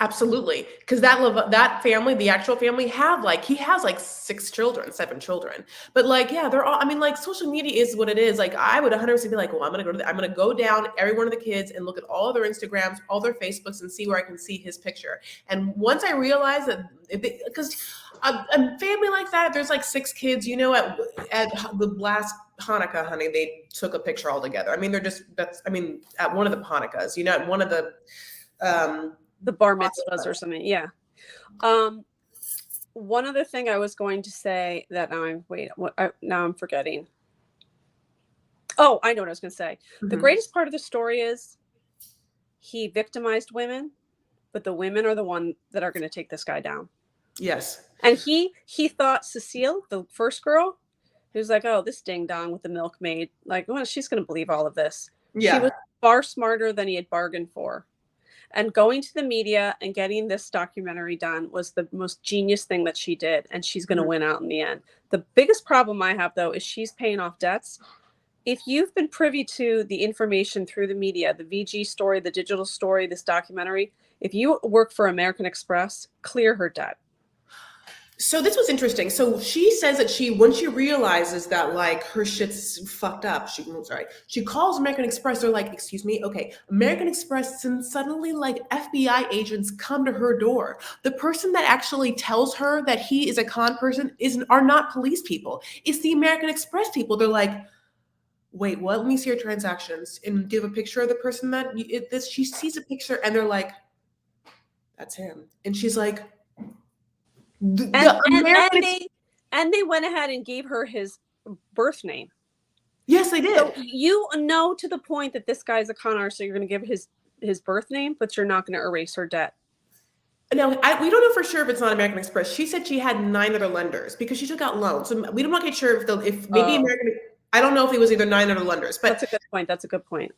Absolutely. Because that family, the actual family, he has like 6 children, 7 children. But like, yeah, they're all, I mean, like social media is what it is. Like I would 100% be like, well, I'm gonna go down every one of the kids and look at all their Instagrams, all their Facebooks, and see where I can see his picture. And once I realized that, because a family like that, there's like 6 kids, you know, at the last Hanukkah, honey, they took a picture all together. I mean, at one of the Hanukkahs, you know, at one of the bar mitzvahs or something. Yeah. One other thing I was going to say that now I'm forgetting. Oh, I know what I was going to say. Mm-hmm. The greatest part of the story is he victimized women, but the women are the one that are going to take this guy down. Yes. And he thought Cecile, the first girl, he was like, oh, this ding dong with the milkmaid, like, well, she's going to believe all of this. Yeah. She was far smarter than he had bargained for. And going to the media and getting this documentary done was the most genius thing that she did. And she's going to win out in the end. The biggest problem I have, though, is she's paying off debts. If you've been privy to the information through the media, the VG story, the digital story, this documentary, if you work for American Express, clear her debt. So this was interesting. So she says that when she realizes that like her shit's fucked up, she calls American Express. They're like, excuse me, okay, American Express, and suddenly like FBI agents come to her door. The person that actually tells her that he is a con person are not police people. It's the American Express people. They're like, wait, what? Let me see your transactions. And do you have a picture of the person she sees a picture and they're like, that's him. And she's like, and they went ahead and gave her his birth name. Yes, they did. So you know to the point that this guy's a con artist, so you're going to give his birth name, but you're not going to erase her debt. No, we don't know for sure if it's not American Express. She said she had 9 other lenders because she took out loans. So we don't not get sure if maybe American. I don't know if it was either 9 other lenders. But that's a good point.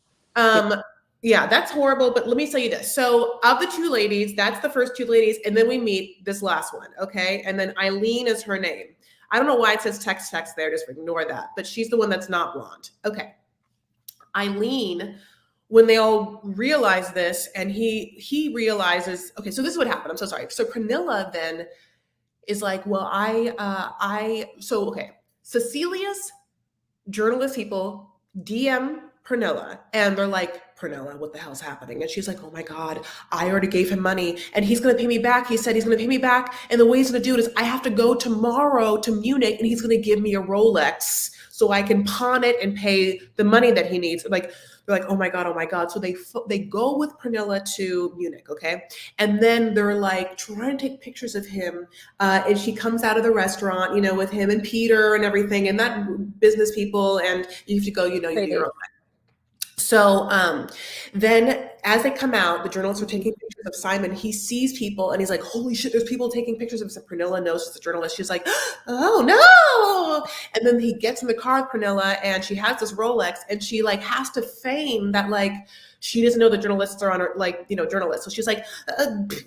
Yeah, that's horrible. But let me tell you this. So of the 2 ladies, that's the first 2 ladies. And then we meet this last one. Okay. And then Eileen is her name. I don't know why it says text there. Just ignore that. But she's the one that's not blonde. Okay. Eileen, when they all realize this and he realizes, okay, so this is what happened. I'm so sorry. So Pernilla then is like, well, Cecilia's journalist people DM Pernilla and they're like, Pernilla, what the hell's happening? And she's like, oh my God, I already gave him money and he's going to pay me back. He said he's going to pay me back. And the way he's going to do it is I have to go tomorrow to Munich and he's going to give me a Rolex so I can pawn it and pay the money that he needs. Like, they're like, oh my God. So they go with Pernilla to Munich. Okay. And then they're like trying to take pictures of him. And she comes out of the restaurant, you know, with him and Peter and everything and that business people. And you have to go, you know, you do your own thing. So then as they come out, the journalists are taking pictures of Simon. He sees people and he's like, holy shit, there's people taking pictures of him. So Pernilla knows she's a journalist. She's like, oh no. And then he gets in the car with Pernilla and she has this Rolex and she like has to feign that like she doesn't know the journalists are on her, like, you know, journalists. So she's like,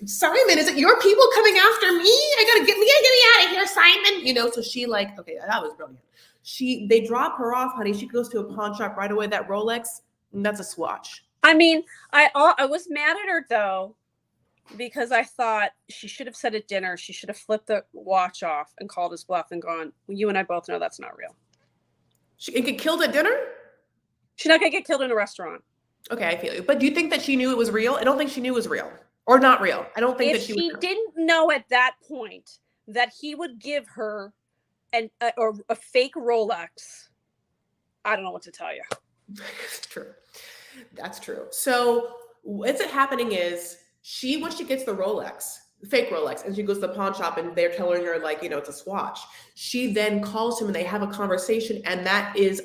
Simon, is it your people coming after me? Get me out of here, Simon. You know, so she like, okay, that was brilliant. They drop her off, honey. She goes to a pawn shop right away. That Rolex, that's a swatch. I mean, I was mad at her though, because I thought she should have said at dinner, she should have flipped the watch off and called his bluff and gone, well, you and I both know that's not real. She can get killed at dinner? She's not going to get killed in a restaurant. Okay, I feel you. But do you think that she knew it was real? I don't think she knew it was real. Or not real. I don't think that she didn't know at that point that he would give her a fake Rolex, I don't know what to tell you. That's true. So what's happening is once she gets the Rolex, fake Rolex, and she goes to the pawn shop and they're telling her like, you know, it's a swatch. She then calls him and they have a conversation and that is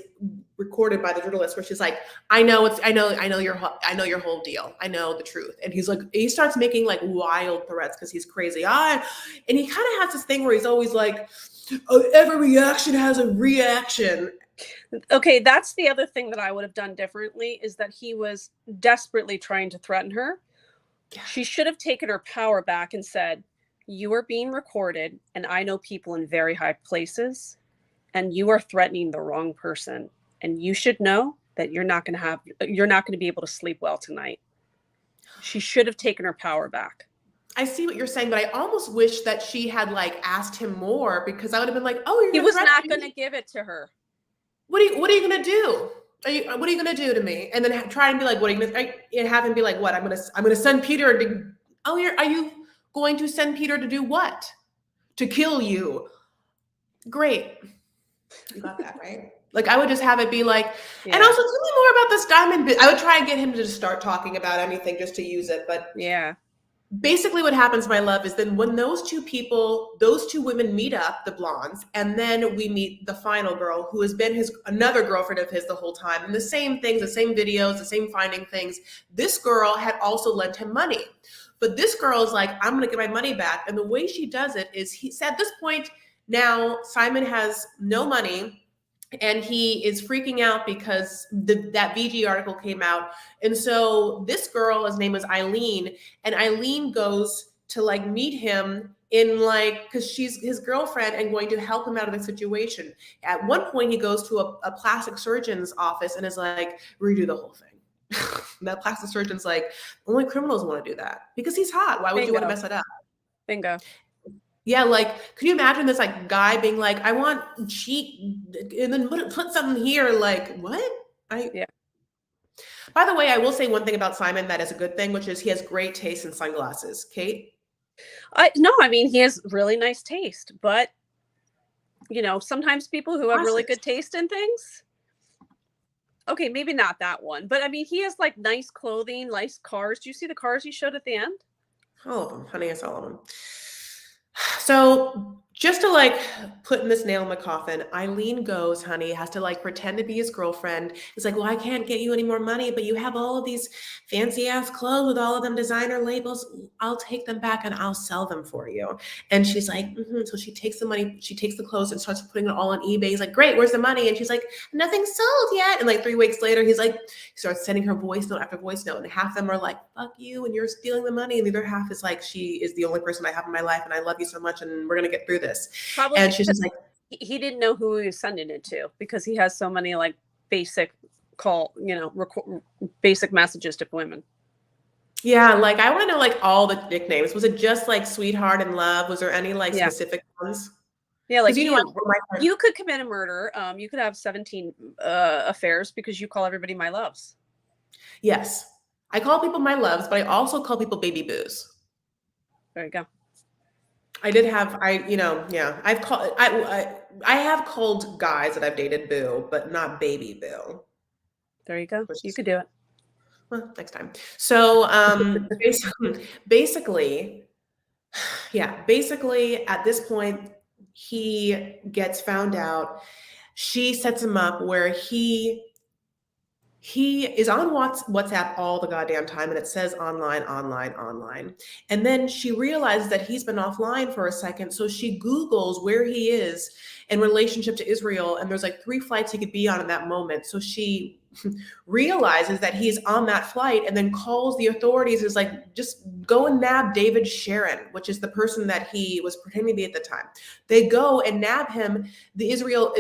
recorded by the journalist where she's like, I know your whole deal. I know the truth. And he's like, he starts making like wild threats because he's crazy. And he kind of has this thing where he's always like, every reaction has a reaction. Okay, that's the other thing that I would have done differently is that he was desperately trying to threaten her. Yeah. She should have taken her power back and said, You are being recorded, and I know people in very high places, and you are threatening the wrong person. And you should know that you're not going to be able to sleep well tonight. She should have taken her power back. I see what you're saying, but I almost wish that she had like asked him more, because I would have been like, "Oh, you're He gonna was threaten not me? going to give it to her. What are you gonna do? What are you gonna do to me?" And then try and be like, "What are you gonna?" And have him be like, "What? I'm gonna send Peter to." Oh, are you going to send Peter to do what? To kill you? Great, you got that right. Like, I would just have it be like, Yeah. and also tell me more about this diamond bit. I would try and get him to just start talking about anything just to use it, but Yeah. basically what happens, my love, is then when those two women meet up, the blondes, and then we meet the final girl who has been another girlfriend of his the whole time, and the same things, the same videos, the same finding things. This girl had also lent him money, but this girl is like, I'm gonna get my money back. And the way she does it is, at this point now Simon has no money, and he is freaking out because that VG article came out. And so this girl, his name is Eileen, and Eileen goes to like meet him in like, because she's his girlfriend and going to help him out of the situation. At one point, he goes to a plastic surgeon's office and is like, redo the whole thing. That plastic surgeon's like, only criminals want to do that because he's hot. Why would you want to mess it up? Bingo. Yeah, like, could you imagine this like guy being like, I want cheek, and then put something here, like, what? Yeah. By the way, I will say one thing about Simon that is a good thing, which is he has great taste in sunglasses. Kate? No, I mean, he has really nice taste, but sometimes people who have really good taste in things. Okay, maybe not that one, but I mean, he has like nice clothing, nice cars. Do you see the cars he showed at the end? All of them, honey, I saw all of them. So just to like put in this nail in the coffin, Eileen goes, honey, has to like pretend to be his girlfriend. It's like, well, I can't get you any more money, but you have all of these fancy ass clothes with all of them designer labels. I'll take them back and I'll sell them for you. And she's like, so she takes the money, she takes the clothes and starts putting it all on eBay. He's like, great, where's the money? And she's like, nothing's sold yet. And like 3 weeks later, he starts sending her voice note after voice note. And half of them are like, fuck you, and you're stealing the money. And the other half is like, she is the only person I have in my life, and I love you so much, and we're gonna get through this. Probably. And she's just like, he didn't know who he was sending it to because he has so many like basic basic messages to women. yeah, like I want to know like all the nicknames. Was it just like sweetheart and love? Was there any like specific ones? Yeah, like you could commit a murder. You could have 17 affairs because you call everybody my loves. Yes, I call people my loves, but I also call people baby boos. There you go. I have called guys that I've dated boo, but not baby boo. There you go. You could do it. Well, next time. So basically, at this point, he gets found out. She sets him up where he is on WhatsApp all the goddamn time, and it says online. And then she realizes that he's been offline for a second. So she Googles where he is in relationship to Israel. And there's like 3 flights he could be on in that moment. So she realizes that he's on that flight and then calls the authorities. Is like, just go and nab David Sharon, which is the person that he was pretending to be at the time. They go and nab him. The Israeli,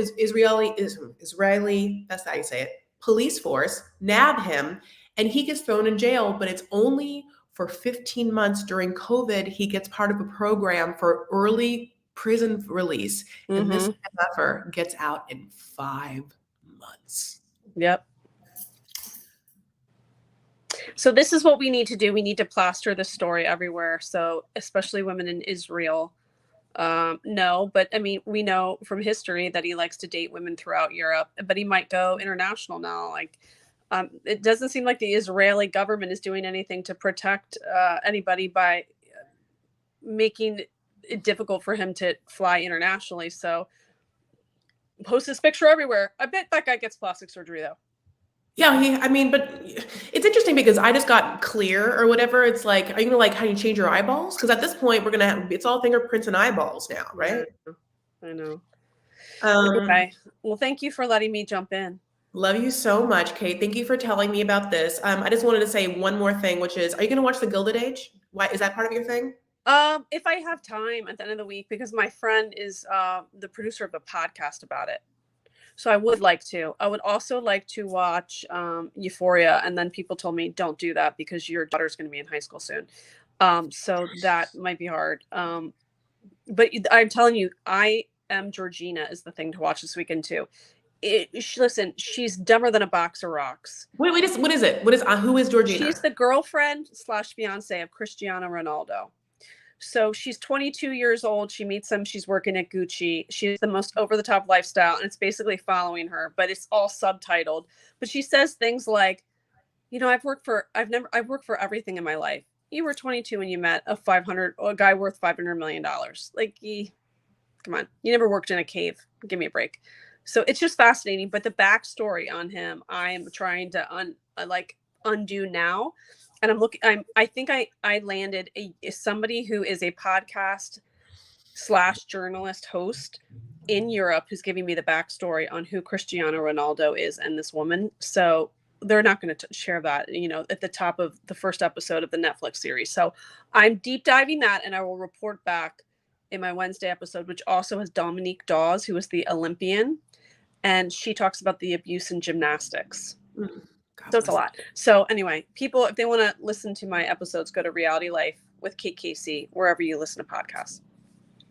that's how you say it, police force nab him, and he gets thrown in jail, but it's only for 15 months. During COVID, he gets part of a program for early prison release. And this MFer gets out in 5 months. Yep. So this is what we need to do. We need to plaster this story everywhere. So especially women in Israel. No, but I mean, we know from history that he likes to date women throughout Europe, but he might go international now. Like, it doesn't seem like the Israeli government is doing anything to protect anybody by making it difficult for him to fly internationally. So post this picture everywhere. I bet that guy gets plastic surgery though. Yeah, but it's interesting because I just got Clear or whatever. It's like, are you gonna like how you change your eyeballs? Because at this point, it's all fingerprints and eyeballs now, right? I know. Okay. Well, thank you for letting me jump in. Love you so much, Kate. Thank you for telling me about this. I just wanted to say one more thing, which is, are you gonna watch The Gilded Age? Why is that part of your thing? If I have time at the end of the week, because my friend is the producer of a podcast about it. So I would like to. I would also like to watch Euphoria, and then people told me don't do that because your daughter's going to be in high school soon. So that might be hard. But I'm telling you, I Am Georgina is the thing to watch this weekend too. Listen, she's dumber than a box of rocks. Wait, what is it? Who is Georgina? She's the girlfriend / fiance of Cristiano Ronaldo. So she's 22 years old. She meets him. She's working at Gucci. She has the most over the top lifestyle, and it's basically following her, but it's all subtitled. But she says things like, I've worked for everything in my life. You were 22 when you met a guy worth $500 million. Like, come on, you never worked in a cave. Give me a break. So it's just fascinating. But the backstory on him, I am trying to undo now. And I think I landed somebody who is a podcast / journalist host in Europe who's giving me the backstory on who Cristiano Ronaldo is and this woman. So they're not going to share that, at the top of the first episode of the Netflix series. So I'm deep diving that, and I will report back in my Wednesday episode, which also has Dominique Dawes, who is the Olympian, and she talks about the abuse in gymnastics. So it's a lot. So anyway, people, if they want to listen to my episodes, go to Reality Life with Kate Casey, wherever you listen to podcasts.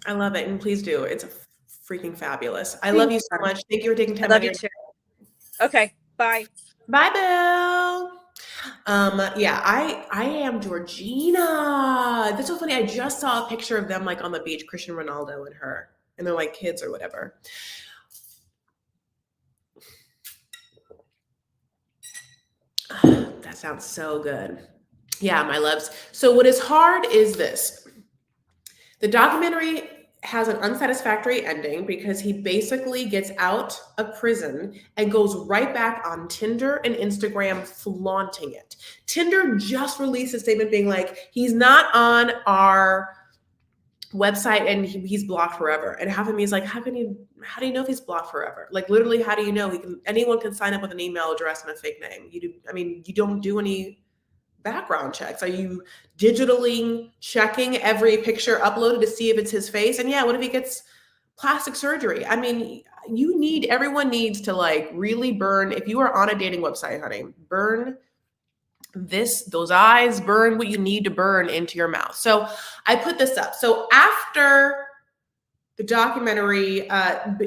I love it. And please do. It's freaking fabulous. I love you so much. Thank you for taking time. I love you too. Okay. Bye. Bye, Bill. Yeah, I am Georgina. That's so funny. I just saw a picture of them like on the beach, Cristiano Ronaldo and her, and they're like kids or whatever. That sounds so good. Yeah, my loves. So what is hard is this. The documentary has an unsatisfactory ending because he basically gets out of prison and goes right back on Tinder and Instagram flaunting it. Tinder just released a statement being like, he's not on our website and he's blocked forever. And half of me is like, how do you know if he's blocked forever? Like literally, how do you know? Anyone can sign up with an email address and a fake name. You don't do any background checks. Are you digitally checking every picture uploaded to see if it's his face? And yeah, what if he gets plastic surgery? I mean, everyone needs to like really burn. If you are on a dating website, honey, burn those eyes, burn what you need to burn into your mouth. So I put this up. So after the documentary,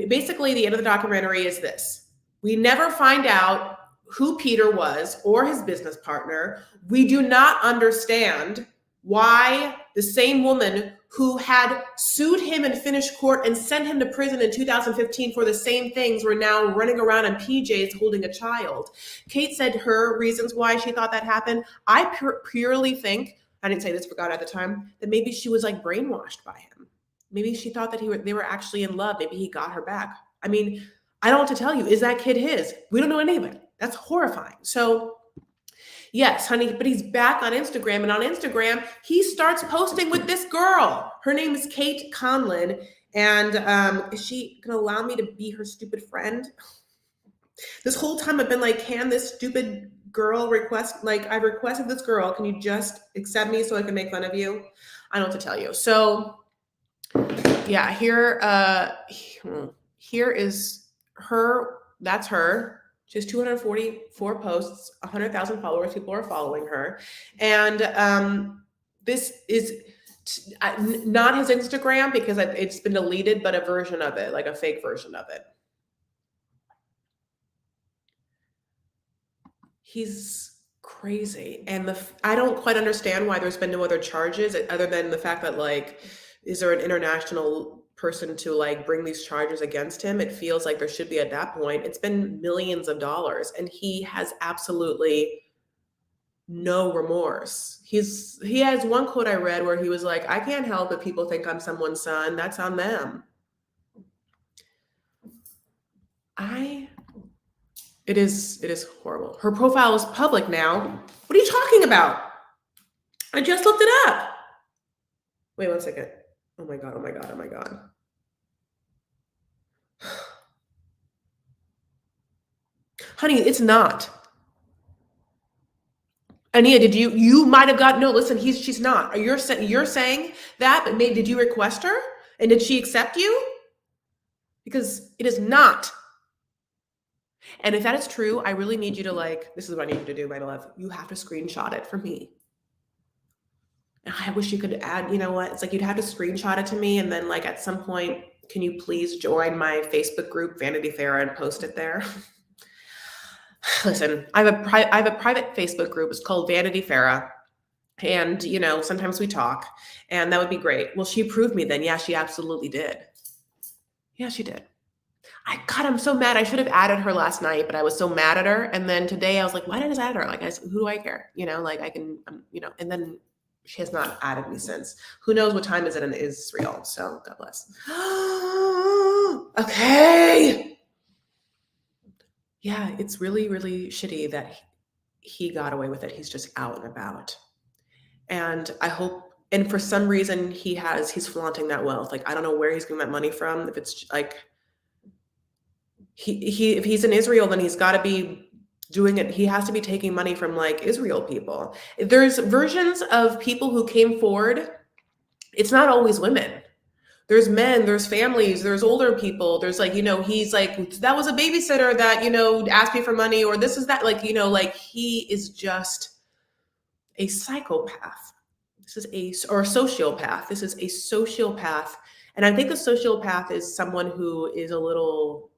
basically the end of the documentary is this. We never find out who Peter was or his business partner. We do not understand why the same woman who had sued him in Finnish court and sent him to prison in 2015 for the same things were now running around in PJs holding a child. Kate said her reasons why she thought that happened. I purely think, I didn't say this for God at the time, that maybe she was like brainwashed by him. Maybe she thought that they were actually in love. Maybe he got her back. I mean, I don't know what to tell you. Is that kid his? We don't know any of it. That's horrifying. So yes, honey, but he's back on Instagram. And on Instagram, he starts posting with this girl. Her name is Kate Conlon. And is she going to allow me to be her stupid friend? This whole time I've been like, can this stupid girl request, like I've requested this girl, can you just accept me so I can make fun of you? I don't know what to tell you. So yeah, here is her. That's her. She has 244 posts, 100,000 followers. People are following her. And this is not his Instagram because it's been deleted, but a version of it, like a fake version of it. He's crazy. And I don't quite understand why there's been no other charges other than the fact that like, is there an international person to like bring these charges against him? It feels like there should be at that point. It's been millions of dollars and he has absolutely no remorse. He has one quote I read where he was like, I can't help if people think I'm someone's son. That's on them. It is horrible. Her profile is public now. What are you talking about? I just looked it up. Wait 1 second. Oh my God, oh my God, oh my God. Honey, it's not. Ania, you might have got, no, listen, she's not. You're saying that, but maybe, did you request her? And did she accept you? Because it is not. And if that is true, I really need you to, like, this is what I need you to do, my love. You have to screenshot it for me. And I wish you could add, you know what? It's like you'd have to screenshot it to me. And then, like, at some point, can you please join my Facebook group, Vanity Farah, and post it there? Listen, I have a private Facebook group. It's called Vanity Farah. And, you know, sometimes we talk, and that would be great. Well, she approved me then. Yeah, she absolutely did. Yeah, she did. God, I'm so mad. I should have added her last night, but I was so mad at her. And then today I was like, why did I just add her? Like, who do I care? You know, like I can, you know, and then she has not added me since. Who knows what time is it in Israel? So God bless. Okay. Yeah, it's really, really shitty that he got away with it. He's just out and about. And I hope, and for some reason he's flaunting that wealth. Like, I don't know where he's getting that money from. If it's like, if he's in Israel, then he's got to be doing it. He has to be taking money from like Israel people. There's versions of people who came forward. It's not always women. There's men, there's families, there's older people. There's like, you know, he's like, that was a babysitter that, you know, asked me for money, or this is that, like, you know, like he is just a psychopath. Or a sociopath. This is a sociopath. And I think a sociopath is someone who is a little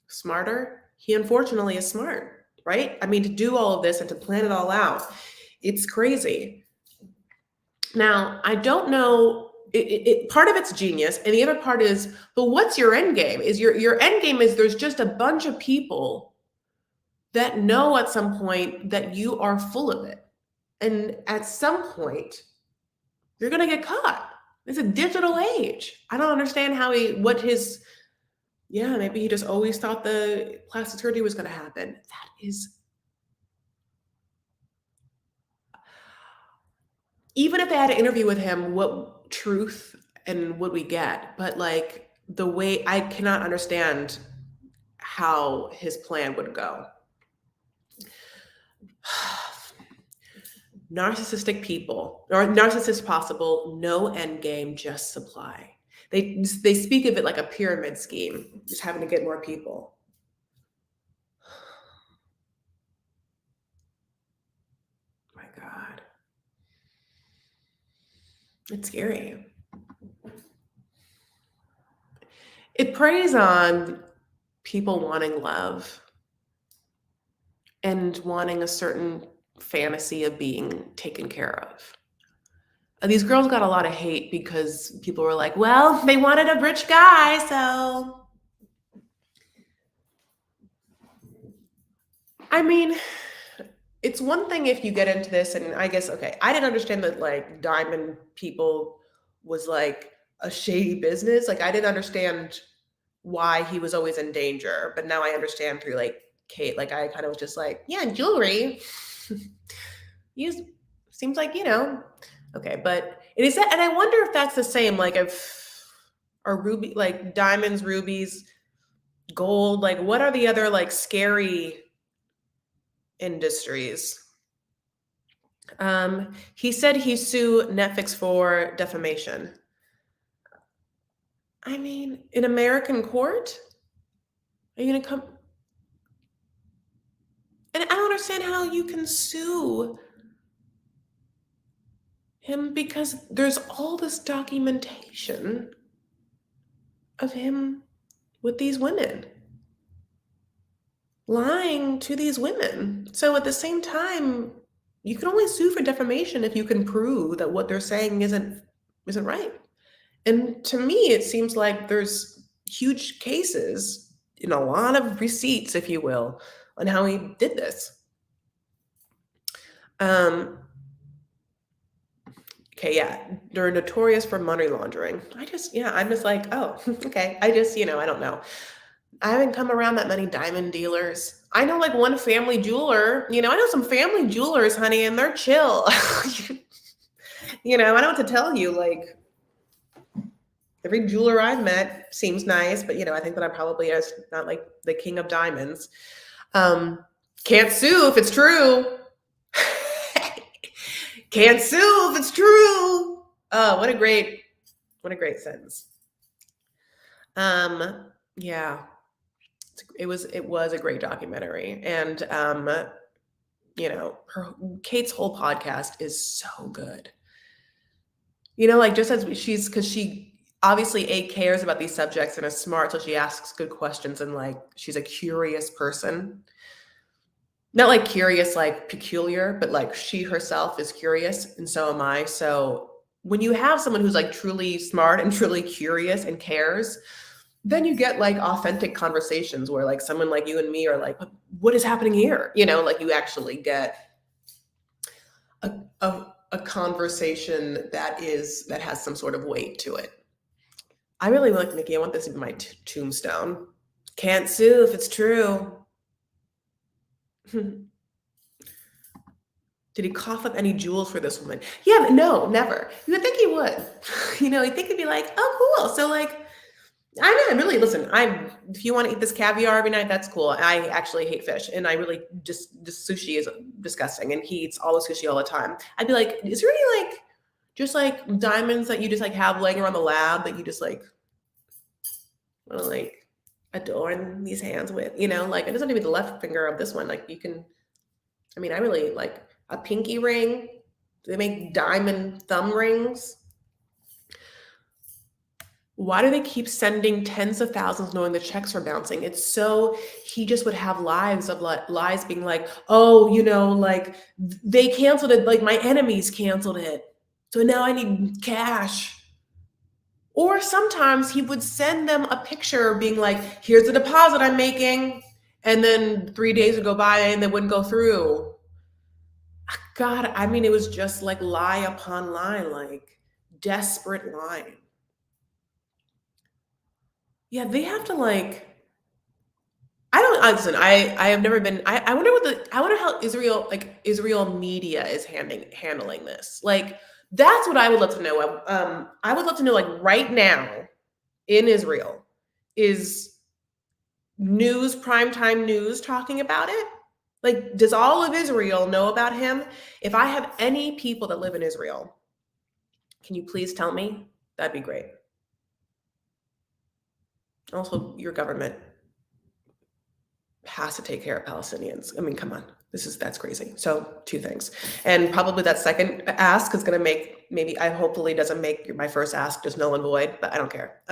smarter. He unfortunately is smart, right? I mean, to do all of this and to plan it all out, it's crazy. Now, I don't know, part of it's genius, and the other part is, but what's your end game? Is your end game is there's just a bunch of people that know at some point that you are full of it. And at some point, you're going to get caught. It's a digital age. I don't understand maybe he just always thought the plastic surgery was going to happen. That is, even if they had an interview with him, what truth and would we get? But like the way, I cannot understand how his plan would go. Narcissistic people, or narcissist possible, no end game, just supply. They speak of it like a pyramid scheme, just having to get more people. My God. It's scary. It preys on people wanting love and wanting a certain fantasy of being taken care of. These girls got a lot of hate because people were like, well, they wanted a rich guy, so. I mean, it's one thing if you get into this, and I guess, okay, I didn't understand that like diamond people was like a shady business. Like I didn't understand why he was always in danger, but now I understand through like Kate. Like I kind of was just like, yeah, jewelry. Seems like, you know, okay, but it is that, and I wonder if that's the same, like if are ruby, like diamonds, rubies, gold, like what are the other like scary industries? He said he sued Netflix for defamation. I mean, in American court? Are you gonna come? And I don't understand how you can sue him because there's all this documentation of him with these women, lying to these women. So at the same time, you can only sue for defamation if you can prove that what they're saying isn't right. And to me, it seems like there's huge cases, a lot of receipts, if you will, on how he did this. Okay, yeah, they're notorious for money laundering. I'm just like, oh, okay. I don't know. I haven't come around that many diamond dealers. I know like one family jeweler, I know some family jewelers, honey, and they're chill. I don't know what to tell you. Like every jeweler I've met seems nice, but I think that I probably is not like the king of diamonds. Can't sue if it's true. Can't sue if it's true. Oh, what a great sentence. Yeah, it was a great documentary, and Kate's whole podcast is so good. Like just as because she obviously cares about these subjects and is smart, so she asks good questions, and like she's a curious person. Not like curious, like peculiar, but like she herself is curious, and so am I. So when you have someone who's like truly smart and truly curious and cares, then you get like authentic conversations where like someone like you and me are like, what is happening here? Like you actually get a conversation that has some sort of weight to it. I really like Nikki. I want this to be my tombstone. Can't sue if it's true. Did he cough up any jewels for this woman? Yeah, no, never. You would think he would. You'd think he'd be like, oh, cool. So like, I know, really, listen, if you want to eat this caviar every night, that's cool. I actually hate fish, and I really just sushi is disgusting, and he eats all the sushi all the time. I'd be like, is there any like, just like diamonds that you just like have laying around the lab that you just like want to like adorn these hands with? Like it doesn't have to be the left finger of this one. Like you can, I really like a pinky ring. Do they make diamond thumb rings? Why do they keep sending tens of thousands knowing the checks are bouncing? It's so he just would have lies being like, oh, like they canceled it, like my enemies canceled it. So now I need cash. Or sometimes he would send them a picture being like, here's the deposit I'm making. And then 3 days would go by and they wouldn't go through. God, it was just like lie upon lie, like desperate lying. Yeah, they have to like. Listen. I have never been. I wonder how Israel media is handling this. Like that's what I would love to know. I would love to know like right now in Israel is primetime news talking about it. Like, does all of Israel know about him? If I have any people that live in Israel, can you please tell me? That'd be great. Also, your government has to take care of Palestinians. Come on. That's crazy. So 2 things. And probably that second ask is going to make, hopefully doesn't make my first ask just null and void, but I don't care.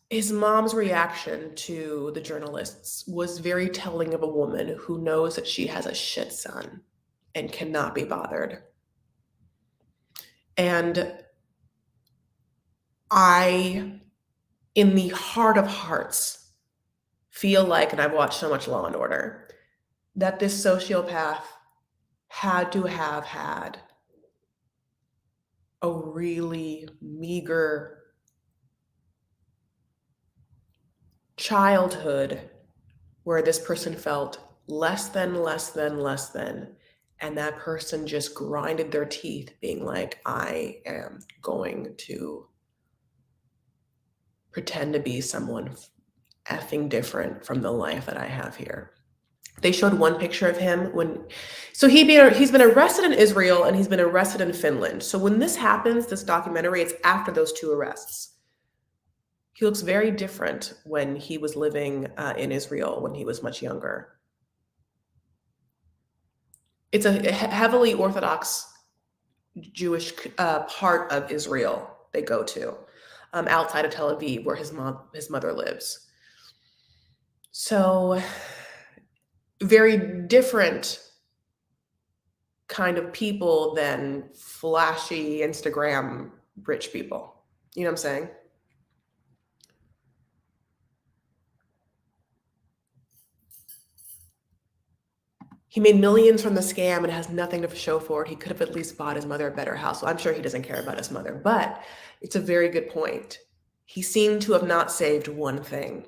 His mom's reaction to the journalists was very telling of a woman who knows that she has a shit son and cannot be bothered. And I, in the heart of hearts, feel like, and I've watched so much Law and Order, that this sociopath had to have had a really meager childhood where this person felt less than, and that person just grinded their teeth being like, I am going to pretend to be someone effing different from the life that I have here. They showed one picture of him he's been arrested in Israel and he's been arrested in Finland. So when this happens, this documentary, it's after those 2 arrests. He looks very different when he was living in Israel when he was much younger. It's a heavily Orthodox Jewish part of Israel they go to, outside of Tel Aviv, where his mother lives. So very different kind of people than flashy Instagram rich people. You know what I'm saying? He made millions from the scam and has nothing to show for it. He could have at least bought his mother a better house. Well, I'm sure he doesn't care about his mother, but it's a very good point. He seemed to have not saved one thing,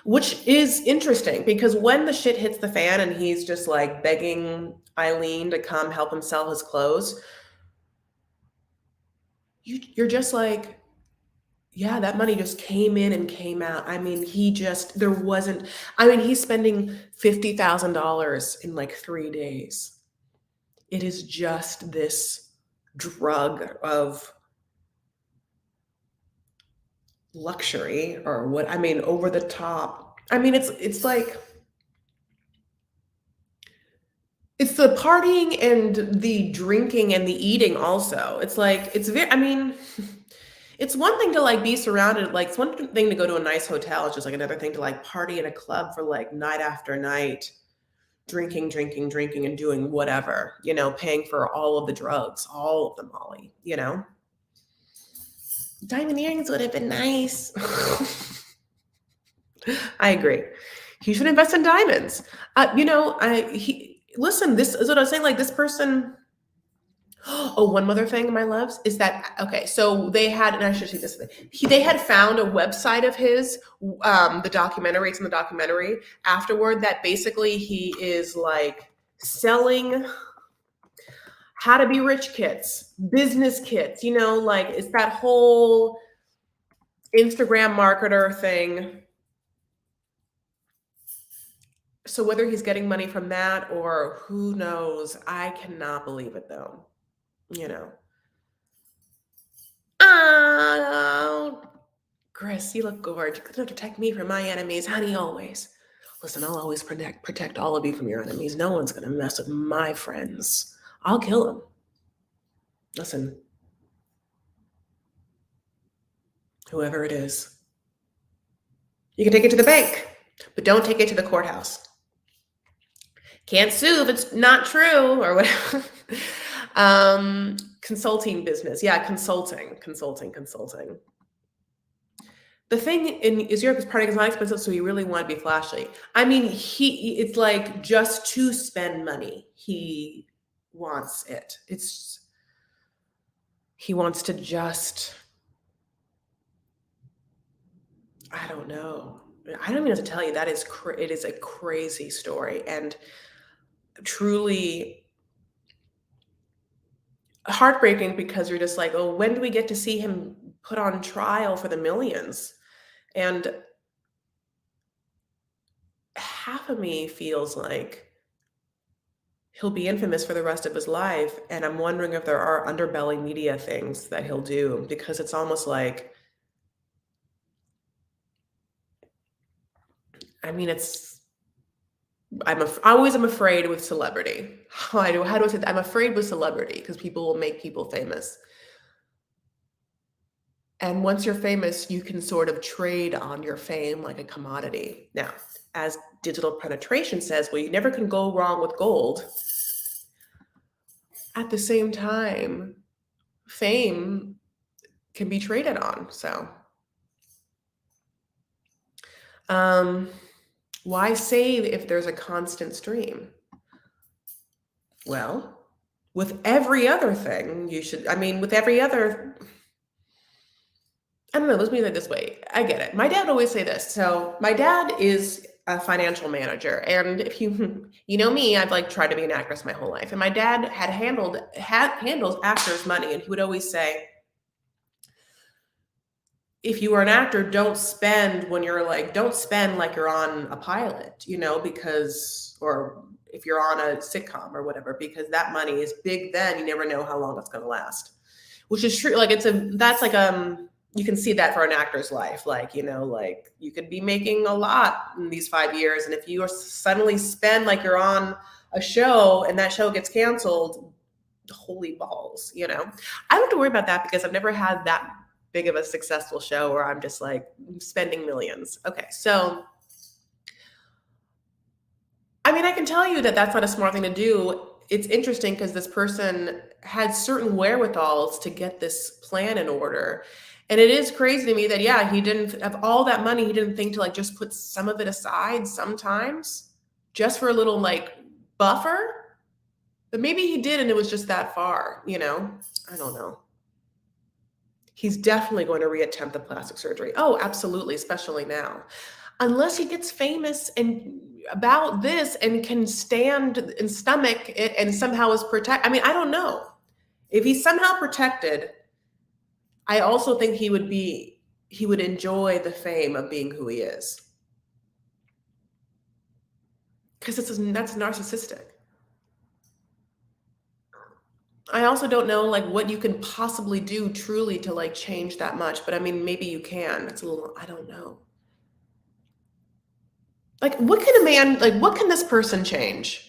which is interesting because when the shit hits the fan and he's just like begging Eileen to come help him sell his clothes, you're just like, Yeah, that money just came in and came out. I mean, there wasn't, I mean, he's spending $50,000 in like 3 days. It is just this drug of luxury or what, I mean, over the top. I mean, it's like, it's the partying and the drinking and the eating also. It's like, it's very, I mean, it's one thing to like be surrounded, like it's one thing to go to a nice hotel. It's just like another thing to like party in a club for like night after night, drinking, drinking, drinking, and doing whatever, paying for all of the drugs, all of the Molly, Diamond earrings would have been nice. I agree. He should invest in diamonds. Listen, this is what I was saying. Like this person, oh, one other thing, my loves, is that okay? So they had, and I should see this. They had found a website of his, the documentary. It's in the documentary afterward that basically he is like selling how to be rich kits, business kits. Like it's that whole Instagram marketer thing. So whether he's getting money from that or who knows, I cannot believe it though. Oh, Chris, you look gorgeous. You're gonna protect me from my enemies, honey, always. Listen, I'll always protect all of you from your enemies. No one's gonna mess with my friends. I'll kill them. Listen, whoever it is, you can take it to the bank, but don't take it to the courthouse. Can't sue if it's not true or whatever. Consulting business. Yeah, consulting. The thing is Europe is partying is not expensive, so you really want to be flashy. I mean, it's like just to spend money. He wants it. He wants to just, I don't know. I don't even know what to tell you. It is a crazy story and truly heartbreaking because you're just like, oh, when do we get to see him put on trial for the millions? And half of me feels like he'll be infamous for the rest of his life. And I'm wondering if there are underbelly media things that he'll do because it's almost like, I mean, I always am afraid with celebrity. How do I say that? I'm afraid with celebrity because people will make people famous. And once you're famous, you can sort of trade on your fame like a commodity. Now, as digital penetration says, well, you never can go wrong with gold. At the same time, fame can be traded on. So, why save if there's a constant stream? Well, with every other thing, with every other, I don't know, let's mean it this way. I get it. My dad would always say this. So my dad is a financial manager. And if you know me, I've like tried to be an actress my whole life. And my dad handles actors' money. And he would always say, if you are an actor, don't spend like you're on a pilot, or if you're on a sitcom or whatever, because that money is big then, you never know how long it's going to last. Which is true. Like you can see that for an actor's life. Like, like you could be making a lot in these 5 years. And if you suddenly spend like you're on a show and that show gets canceled, holy balls, I don't have to worry about that because I've never had that big of a successful show where I'm just like spending millions. Okay. So, I mean, I can tell you that that's not a smart thing to do. It's interesting because this person had certain wherewithals to get this plan in order. And it is crazy to me that, yeah, he didn't have all that money. He didn't think to like just put some of it aside sometimes just for a little like buffer. But maybe he did and it was just that far, I don't know. He's definitely going to reattempt the plastic surgery. Oh, absolutely, especially now. Unless he gets famous and about this and can stand and stomach it and somehow is protected. I mean, I don't know. If he's somehow protected, I also think he would be he would enjoy the fame of being who he is. Because that's narcissistic. I also don't know like what you can possibly do truly to like change that much, but I mean maybe you can. It's a little, I don't know. Like what can a man, like what can this person change?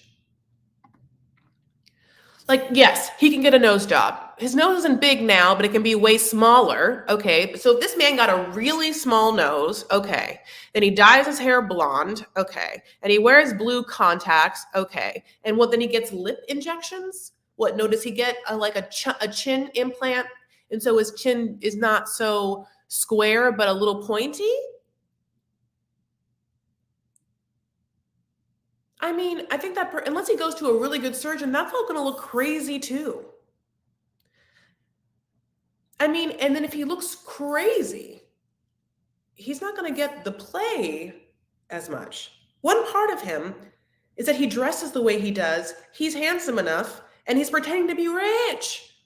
Like, yes, he can get a nose job. His nose isn't big now, but it can be way smaller. Okay. So if this man got a really small nose, okay. Then he dyes his hair blonde. Okay. And he wears blue contacts. Okay. And what, then he gets lip injections? What, no, does he get a chin implant? And so his chin is not so square, but a little pointy? I mean, I think that unless he goes to a really good surgeon, that's all going to look crazy too. I mean, and then if he looks crazy, he's not going to get the play as much. One part of him is that he dresses the way he does, he's handsome enough, and he's pretending to be rich.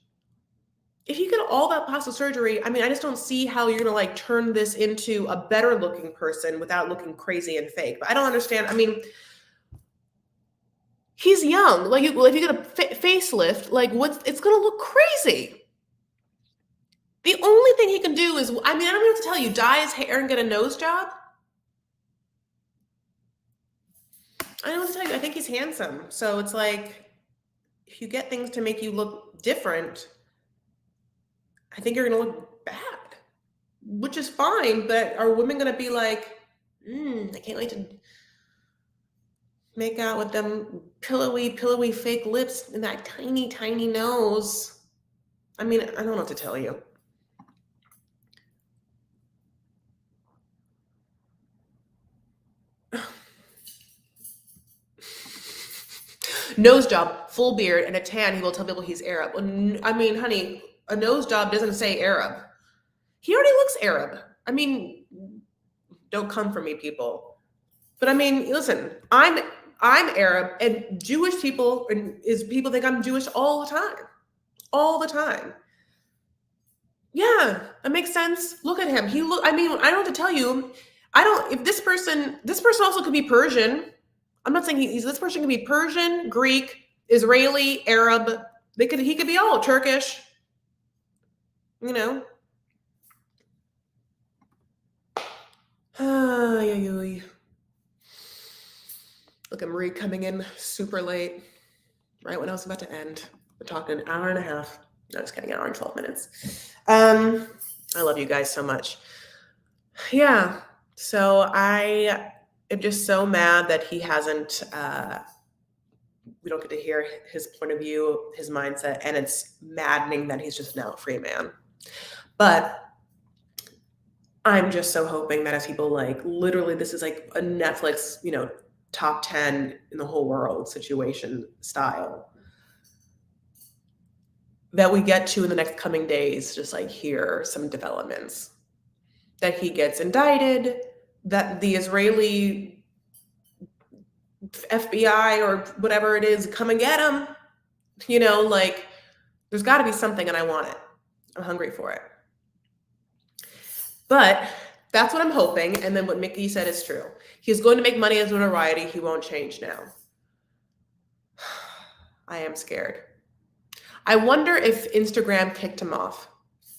If you get all that plastic surgery, I mean, I just don't see how you're going to like turn this into a better looking person without looking crazy and fake. But I don't understand. I mean, he's young. Like, if you get a facelift, like, it's going to look crazy. The only thing he can do is, I mean, I don't even have to tell you, dye his hair and get a nose job. I don't have to tell you, I think he's handsome. So it's like, if you get things to make you look different, I think you're going to look bad, which is fine. But are women going to be like, I can't wait to make out with them pillowy fake lips and that tiny, tiny nose? I mean, I don't know what to tell you. Nose job, full beard, and a tan. He will tell people he's Arab. I mean, honey, a nose job doesn't say Arab. He already looks Arab. I mean, don't come for me, people. But I mean, listen, I'm Arab, and Jewish people people think I'm Jewish all the time, all the time. Yeah, it makes sense. Look at him. I mean, I don't have to tell you. If this person also could be Persian. I'm not saying this person can be Persian, Greek, Israeli, Arab. He could be all Turkish. You know. Look at Marie coming in super late, right when I was about to end. We're talking an hour and a half. No, just kidding, an hour and 12 minutes. I love you guys so much. Yeah. So I am just so mad that he hasn't, we don't get to hear his point of view, his mindset, and it's maddening that he's just now a free man. But I'm just so hoping that as people like, literally, this is like a Netflix, top 10 in the whole world situation style, that we get to in the next coming days, just like hear some developments, that he gets indicted, that the Israeli FBI or whatever it is come and get him. Like there's got to be something, and I want it. I'm hungry for it. But that's what I'm hoping. And then what Mickey said is true. He's going to make money as notoriety. He won't change now. I am scared. I wonder if Instagram kicked him off.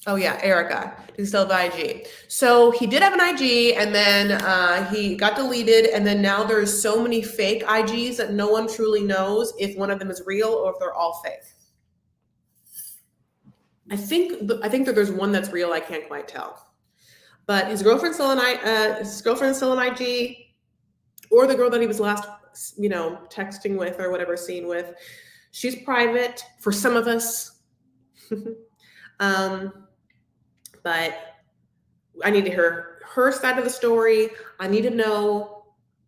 Oh yeah, Erica. Does he still have an IG? So he did have an IG, and then he got deleted, and then now there's so many fake IGs that no one truly knows if one of them is real or if they're all fake. I think that there's one that's real. I can't quite tell. But his girlfriend's still an IG, or the girl that he was last, texting with or whatever, seen with. She's private for some of us. But I need to hear her side of the story. I need to know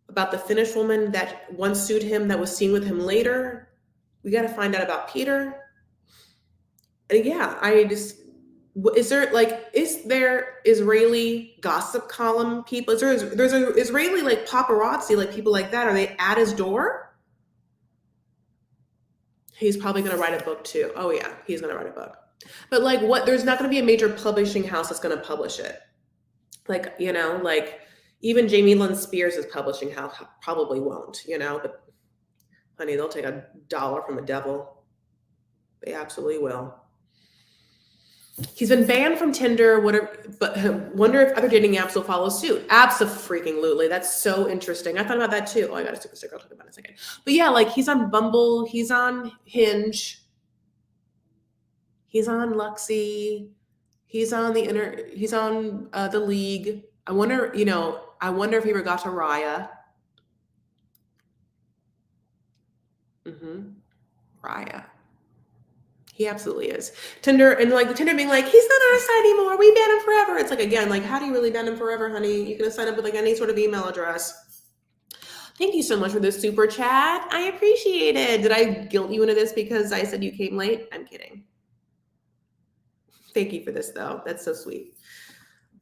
about the Finnish woman that once sued him that was seen with him later. We got to find out about Peter. And yeah, is there Israeli gossip column people? There's a Israeli like paparazzi, like people like that. Are they at his door? He's probably going to write a book too. Oh yeah, he's going to write a book. But like what, there's not going to be a major publishing house that's going to publish it. Like, like even Jamie Lynn Spears is publishing house probably won't, but honey, they'll take $1 from a devil. They absolutely will. He's been banned from Tinder, but wonder if other dating apps will follow suit. Abso-freaking-lutely. That's so interesting. I thought about that too. Oh, I got a sticker. I'll talk about it in a second. But yeah, like he's on Bumble, he's on Hinge, he's on Luxy, he's on the League. I wonder if he ever got to Raya. Raya. He absolutely is. Tinder, and like the Tinder being like, he's not on our site anymore. We ban him forever. It's like, again, like, how do you really ban him forever, honey? You can sign up with like any sort of email address. Thank you so much for this super chat. I appreciate it. Did I guilt you into this because I said you came late? I'm kidding. Thank you for this though. That's so sweet.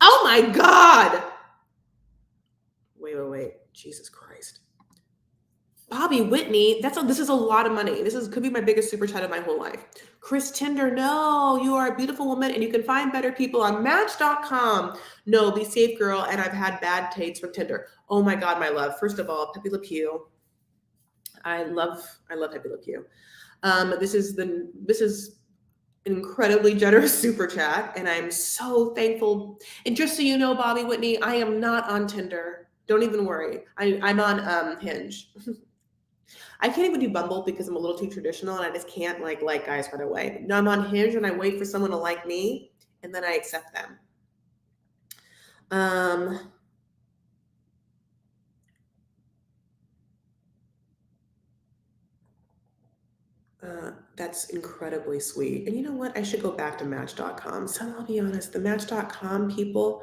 Oh my God. Wait. Jesus Christ. Bobby Whitney, this is a lot of money. Could be my biggest super chat of my whole life. Chris Tinder, no, you are a beautiful woman and you can find better people on Match.com. No, be safe, girl. And I've had bad dates from Tinder. Oh my God, my love. First of all, Pepe Le Pew. I love Pepe Le Pew. This is an incredibly generous super chat, and I'm so thankful. And just so you know, Bobby Whitney, I am not on Tinder. Don't even worry. I'm on Hinge. I can't even do Bumble because I'm a little too traditional and I just can't like guys right away. No, I'm on Hinge and I wait for someone to like me and then I accept them. That's incredibly sweet. And you know what? I should go back to Match.com. So I'll be honest, the Match.com people,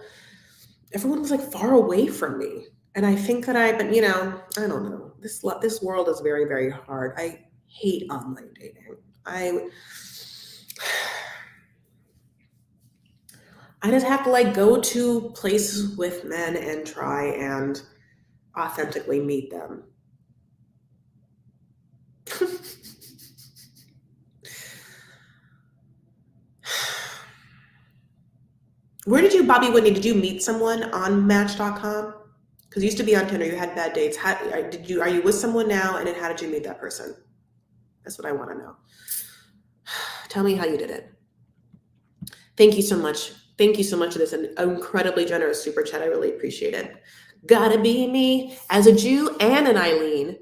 everyone was like far away from me. And I think that I've been, I don't know. This world is very, very hard. I hate online dating. I just have to like go to places with men and try and authentically meet them. Where did you, Bobby Whitney, did you meet someone on Match.com? Because you used to be on Tinder, you had bad dates. Are you with someone now, and then how did you meet that person? That's what I want to know. Tell me how you did it. Thank you so much. Thank you so much for this incredibly generous super chat. I really appreciate it. Gotta be me as a Jew and an Eileen.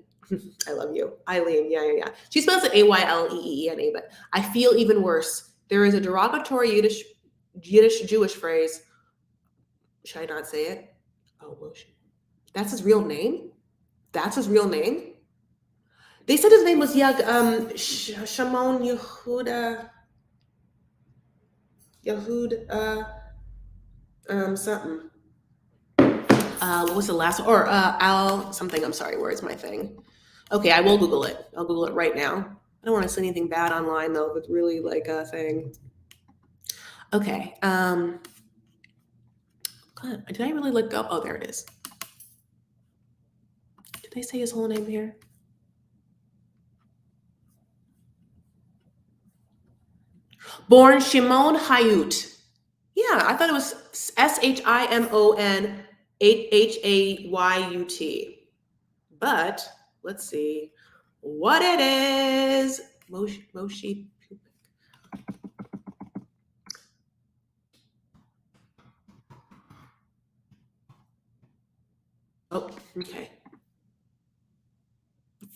I love you. Eileen, yeah. She spells it Ayleena, but I feel even worse. There is a derogatory Yiddish Jewish phrase. Should I not say it? Oh, Moshe. That's his real name? That's his real name? They said his name was Shimon Yehuda. Something. What was the last one? Or Al something. I'm sorry. Where is my thing? Okay, I will Google it. I'll Google it right now. I don't want to say anything bad online though. If it's really like a thing. Okay. Did I really look up? Oh, there it is. Did they say his whole name here? Born Shimon Hayut. Yeah, I thought it was SHIMON Hayut. But let's see what it is. Moshe. Oh, okay.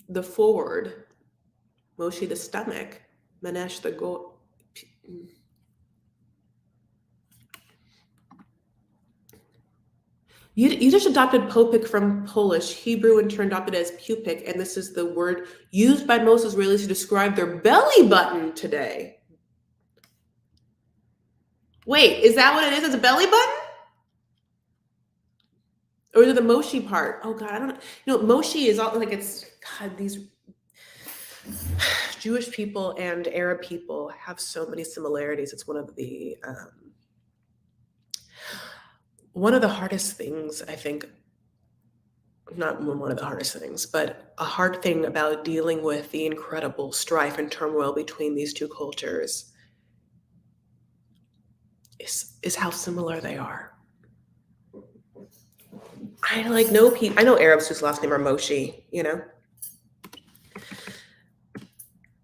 The forward, Moshe the stomach, Manesh the go. You just adopted popik from Polish, Hebrew, and turned adopted as pupik, and this is the word used by most Israelis to describe their belly button today. Wait, is that what it is? It's a belly button? Or is it the Moshe part? Oh God, I don't know. Moshe is all like God, these Jewish people and Arab people have so many similarities. It's one of the hardest things, I think. Not one of the hardest things, but a hard thing about dealing with the incredible strife and turmoil between these two cultures is how similar they are. I like know people. I know Arabs whose last name are Moshi.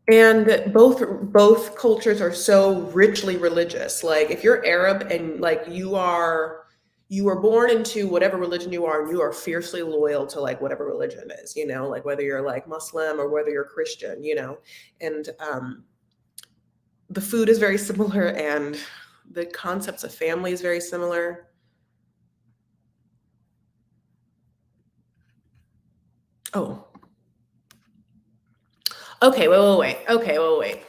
And both cultures are so richly religious. Like if you're Arab and like you were born into whatever religion you are, and you are fiercely loyal to like whatever religion it is, like whether you're like Muslim or whether you're Christian, and the food is very similar and the concepts of family is very similar. Oh, okay, wait. Okay, wait.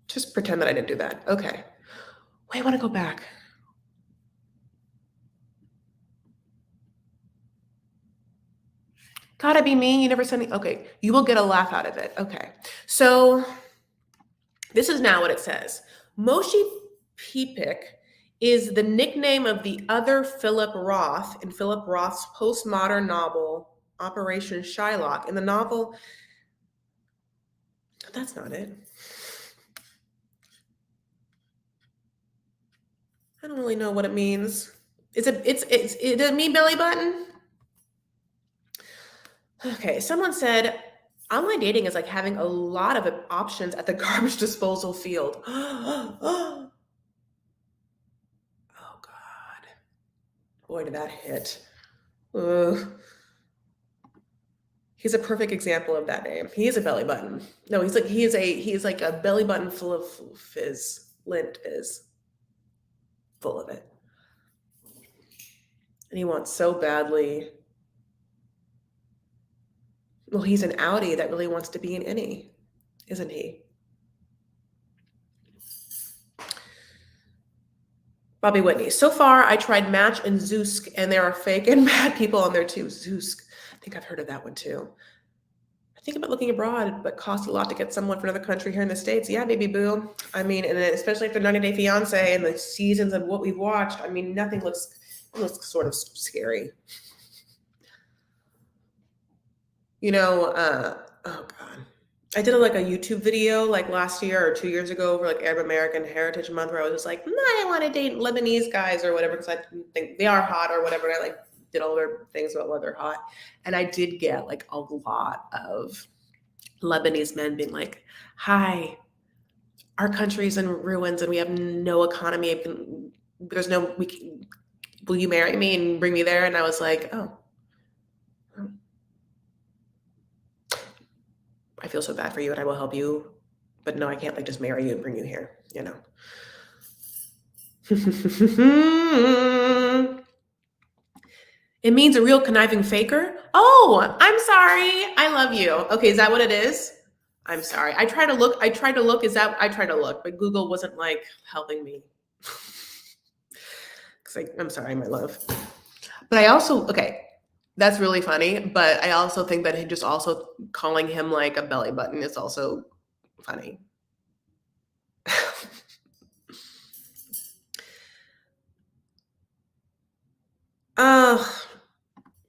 Just pretend that I didn't do that. Okay. Wait, I want to go back. Gotta be me. You never sent me. Okay. You will get a laugh out of it. Okay. So this is now what it says. Moshi Pipik is the nickname of the other Philip Roth in Philip Roth's postmodern novel, Operation Shylock. In the novel, that's not it. I don't really know what it means. It doesn't mean belly button. Okay, someone said online dating is like having a lot of options at the garbage disposal field. Oh God. Boy, did that hit. Ugh. He's a perfect example of that name. He is a belly button. No, he's like a belly button full of fizz, lint fizz, full of it. And he wants so badly. Well, he's an outie that really wants to be an innie, isn't he? Bobby Whitney. So far, I tried Match and Zoosk, and there are fake and bad people on there too. Zoosk. I think I've heard of that one too. I think about looking abroad, but costs a lot to get someone from another country here in the States. Yeah, baby boo. I mean, and especially after 90 Day Fiance and the seasons of what we've watched, I mean, nothing looks sort of scary. Oh God. I did like a YouTube video like last year or 2 years ago for like Arab American Heritage Month where I was just like, I want to date Lebanese guys or whatever because I think they are hot or whatever. And I like did all their things about why they're hot. And I did get like a lot of Lebanese men being like, hi, our country's in ruins and we have no economy. Will you marry me and bring me there? And I was like, oh. I feel so bad for you and I will help you. But no, I can't like just marry you and bring you here, It means a real conniving faker. Oh, I'm sorry. I love you. Okay, is that what it is? I'm sorry. I tried to look, but Google wasn't like helping me. I'm sorry, my love. But I also, okay, that's really funny. But I also think that just also calling him like a belly button is also funny.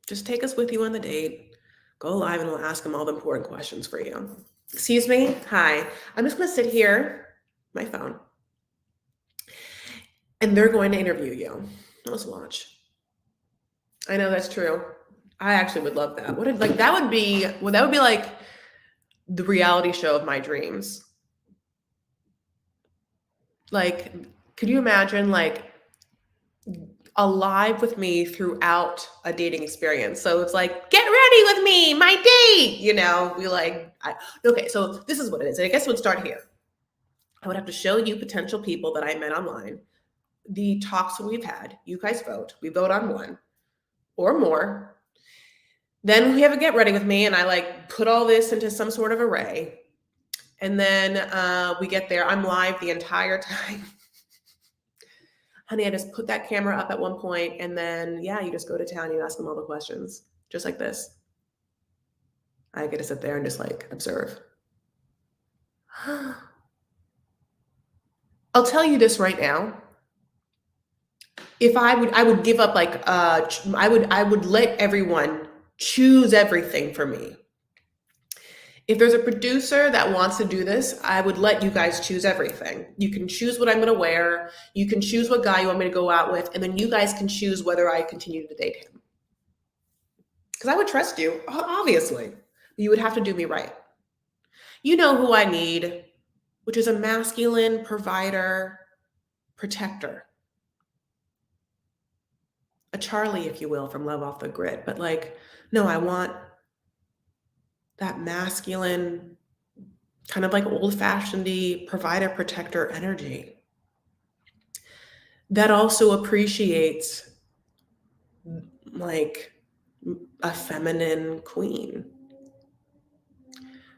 Just take us with you on the date. Go live and we'll ask him all the important questions for you. Excuse me? Hi. I'm just going to sit here, my phone, and they're going to interview you. Let's watch. I know that's true. I actually would love that. That would be like the reality show of my dreams. Like, could you imagine like alive with me throughout a dating experience? So it's like, get ready with me, my date, okay, so this is what it is. I guess it would start here. I would have to show you potential people that I met online, the talks we've had, you guys vote, we vote on one or more. Then we have a get ready with me and I like put all this into some sort of array. And then we get there, I'm live the entire time. Honey, I just put that camera up at one point and then, yeah, you just go to town, you ask them all the questions, just like this. I get to sit there and just like observe. I'll tell you this right now. If I would give up like I would let everyone choose everything for me. If there's a producer that wants to do this, I would let you guys choose everything. You can choose what I'm going to wear. You can choose what guy you want me to go out with. And then you guys can choose whether I continue to date him. Because I would trust you, obviously. You would have to do me right. You know who I need, which is a masculine provider, protector. A Charlie, if you will, from Love Off the Grid. But like, no, I want that masculine, kind of like old-fashioned provider protector energy that also appreciates like a feminine queen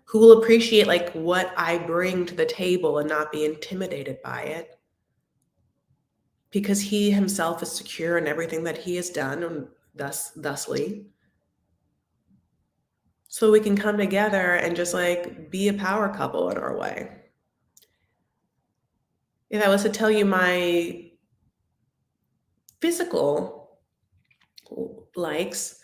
who will appreciate like what I bring to the table and not be intimidated by it because he himself is secure in everything that he has done and thusly. So we can come together and just like be a power couple in our way. If I was to tell you my physical likes,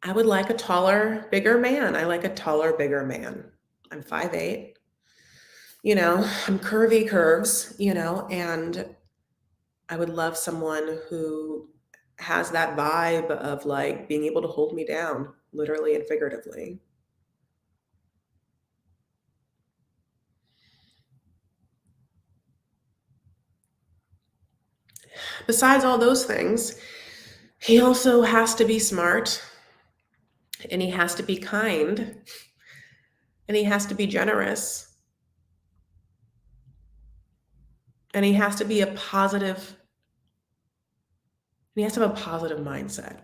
I would like a taller, bigger man. I like a taller, bigger man. I'm 5'8". I'm curvy curves, and I would love someone who has that vibe of like being able to hold me down, literally and figuratively. Besides all those things, he also has to be smart, and he has to be kind, and he has to be generous, and he has to be he has to have a positive mindset.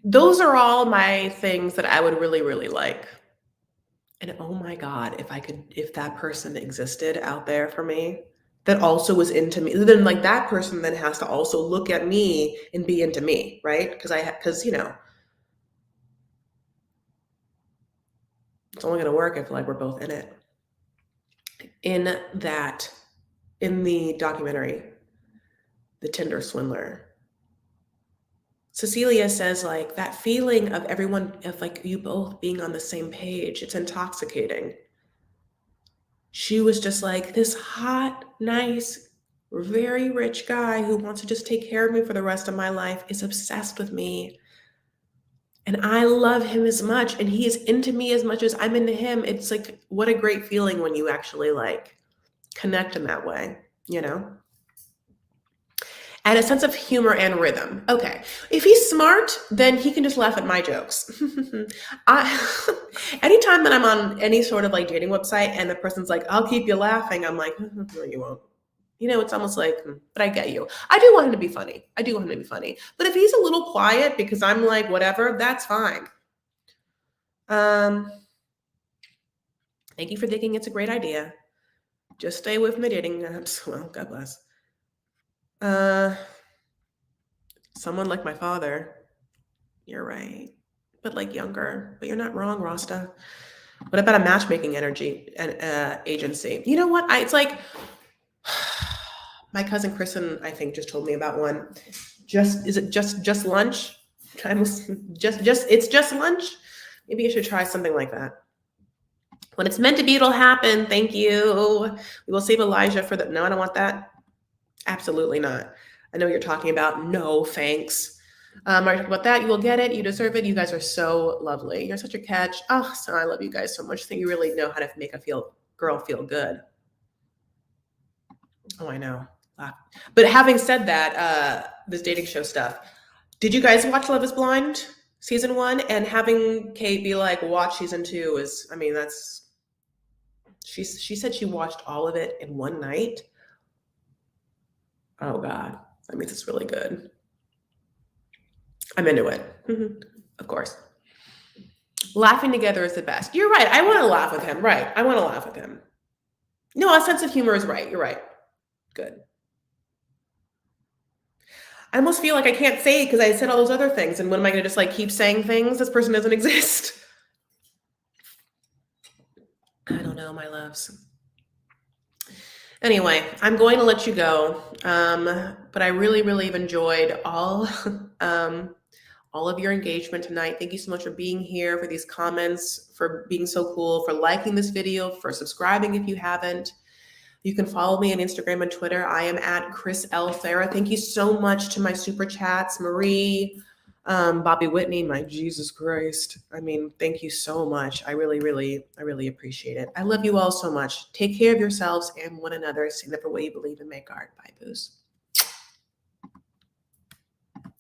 Those are all my things that I would really, really like. And oh my God, if that person existed out there for me that also was into me, then like that person then has to also look at me and be into me, right? Because it's only going to work if like we're both in it. In the documentary, The Tinder Swindler, Cecilia says like that feeling of everyone, of like you both being on the same page, it's intoxicating. She was just like this hot, nice, very rich guy who wants to just take care of me for the rest of my life is obsessed with me. And I love him as much, and he is into me as much as I'm into him. It's like, what a great feeling when you actually like connect in that way, And a sense of humor and rhythm. Okay. If he's smart, then he can just laugh at my jokes. Anytime that I'm on any sort of like dating website and the person's like, I'll keep you laughing, I'm like, no, you won't. It's almost like, but I get you. I do want him to be funny. But if he's a little quiet because I'm like, whatever, that's fine. Thank you for thinking it's a great idea. Just stay away from the dating apps. Well, God bless. Someone like my father. You're right. But like younger. But you're not wrong, Rasta. What about a matchmaking agency? You know what? It's like my cousin Kristen, I think, just told me about one. Is it just lunch? It's just lunch? Maybe I should try something like that. When it's meant to be, it'll happen. Thank you. We will save Elijah for the. No, I don't want that. Absolutely not. I know what you're talking about. No, thanks. Are you talking about that? You will get it. You deserve it. You guys are so lovely. You're such a catch. Oh, so I love you guys so much. I think you really know how to make a girl feel good. Oh, I know. But having said that, this dating show stuff, did you guys watch Love is Blind season 1? And having Kate be like, watch season 2 is, I mean, she said she watched all of it in one night. Oh God, that means it's really good. I'm into it. Of course. Laughing together is the best. You're right. I want to laugh with him. Right. I want to laugh with him. No, a sense of humor is right. You're right. Good. I almost feel like I can't say it because I said all those other things. And when am I going to just like keep saying things? This person doesn't exist. I don't know, my loves. Anyway, I'm going to let you go. But I really, really have enjoyed um, all of your engagement tonight. Thank you so much for being here, for these comments, for being so cool, for liking this video, for subscribing if you haven't. You can follow me on Instagram and Twitter. I am at Chris L. Farah. Thank you so much to my super chats, Marie, Bobby Whitney, my Jesus Christ. I mean, thank you so much. I really appreciate it. I love you all so much. Take care of yourselves and one another. Stand up for what you believe in. Make art. Bye, boos.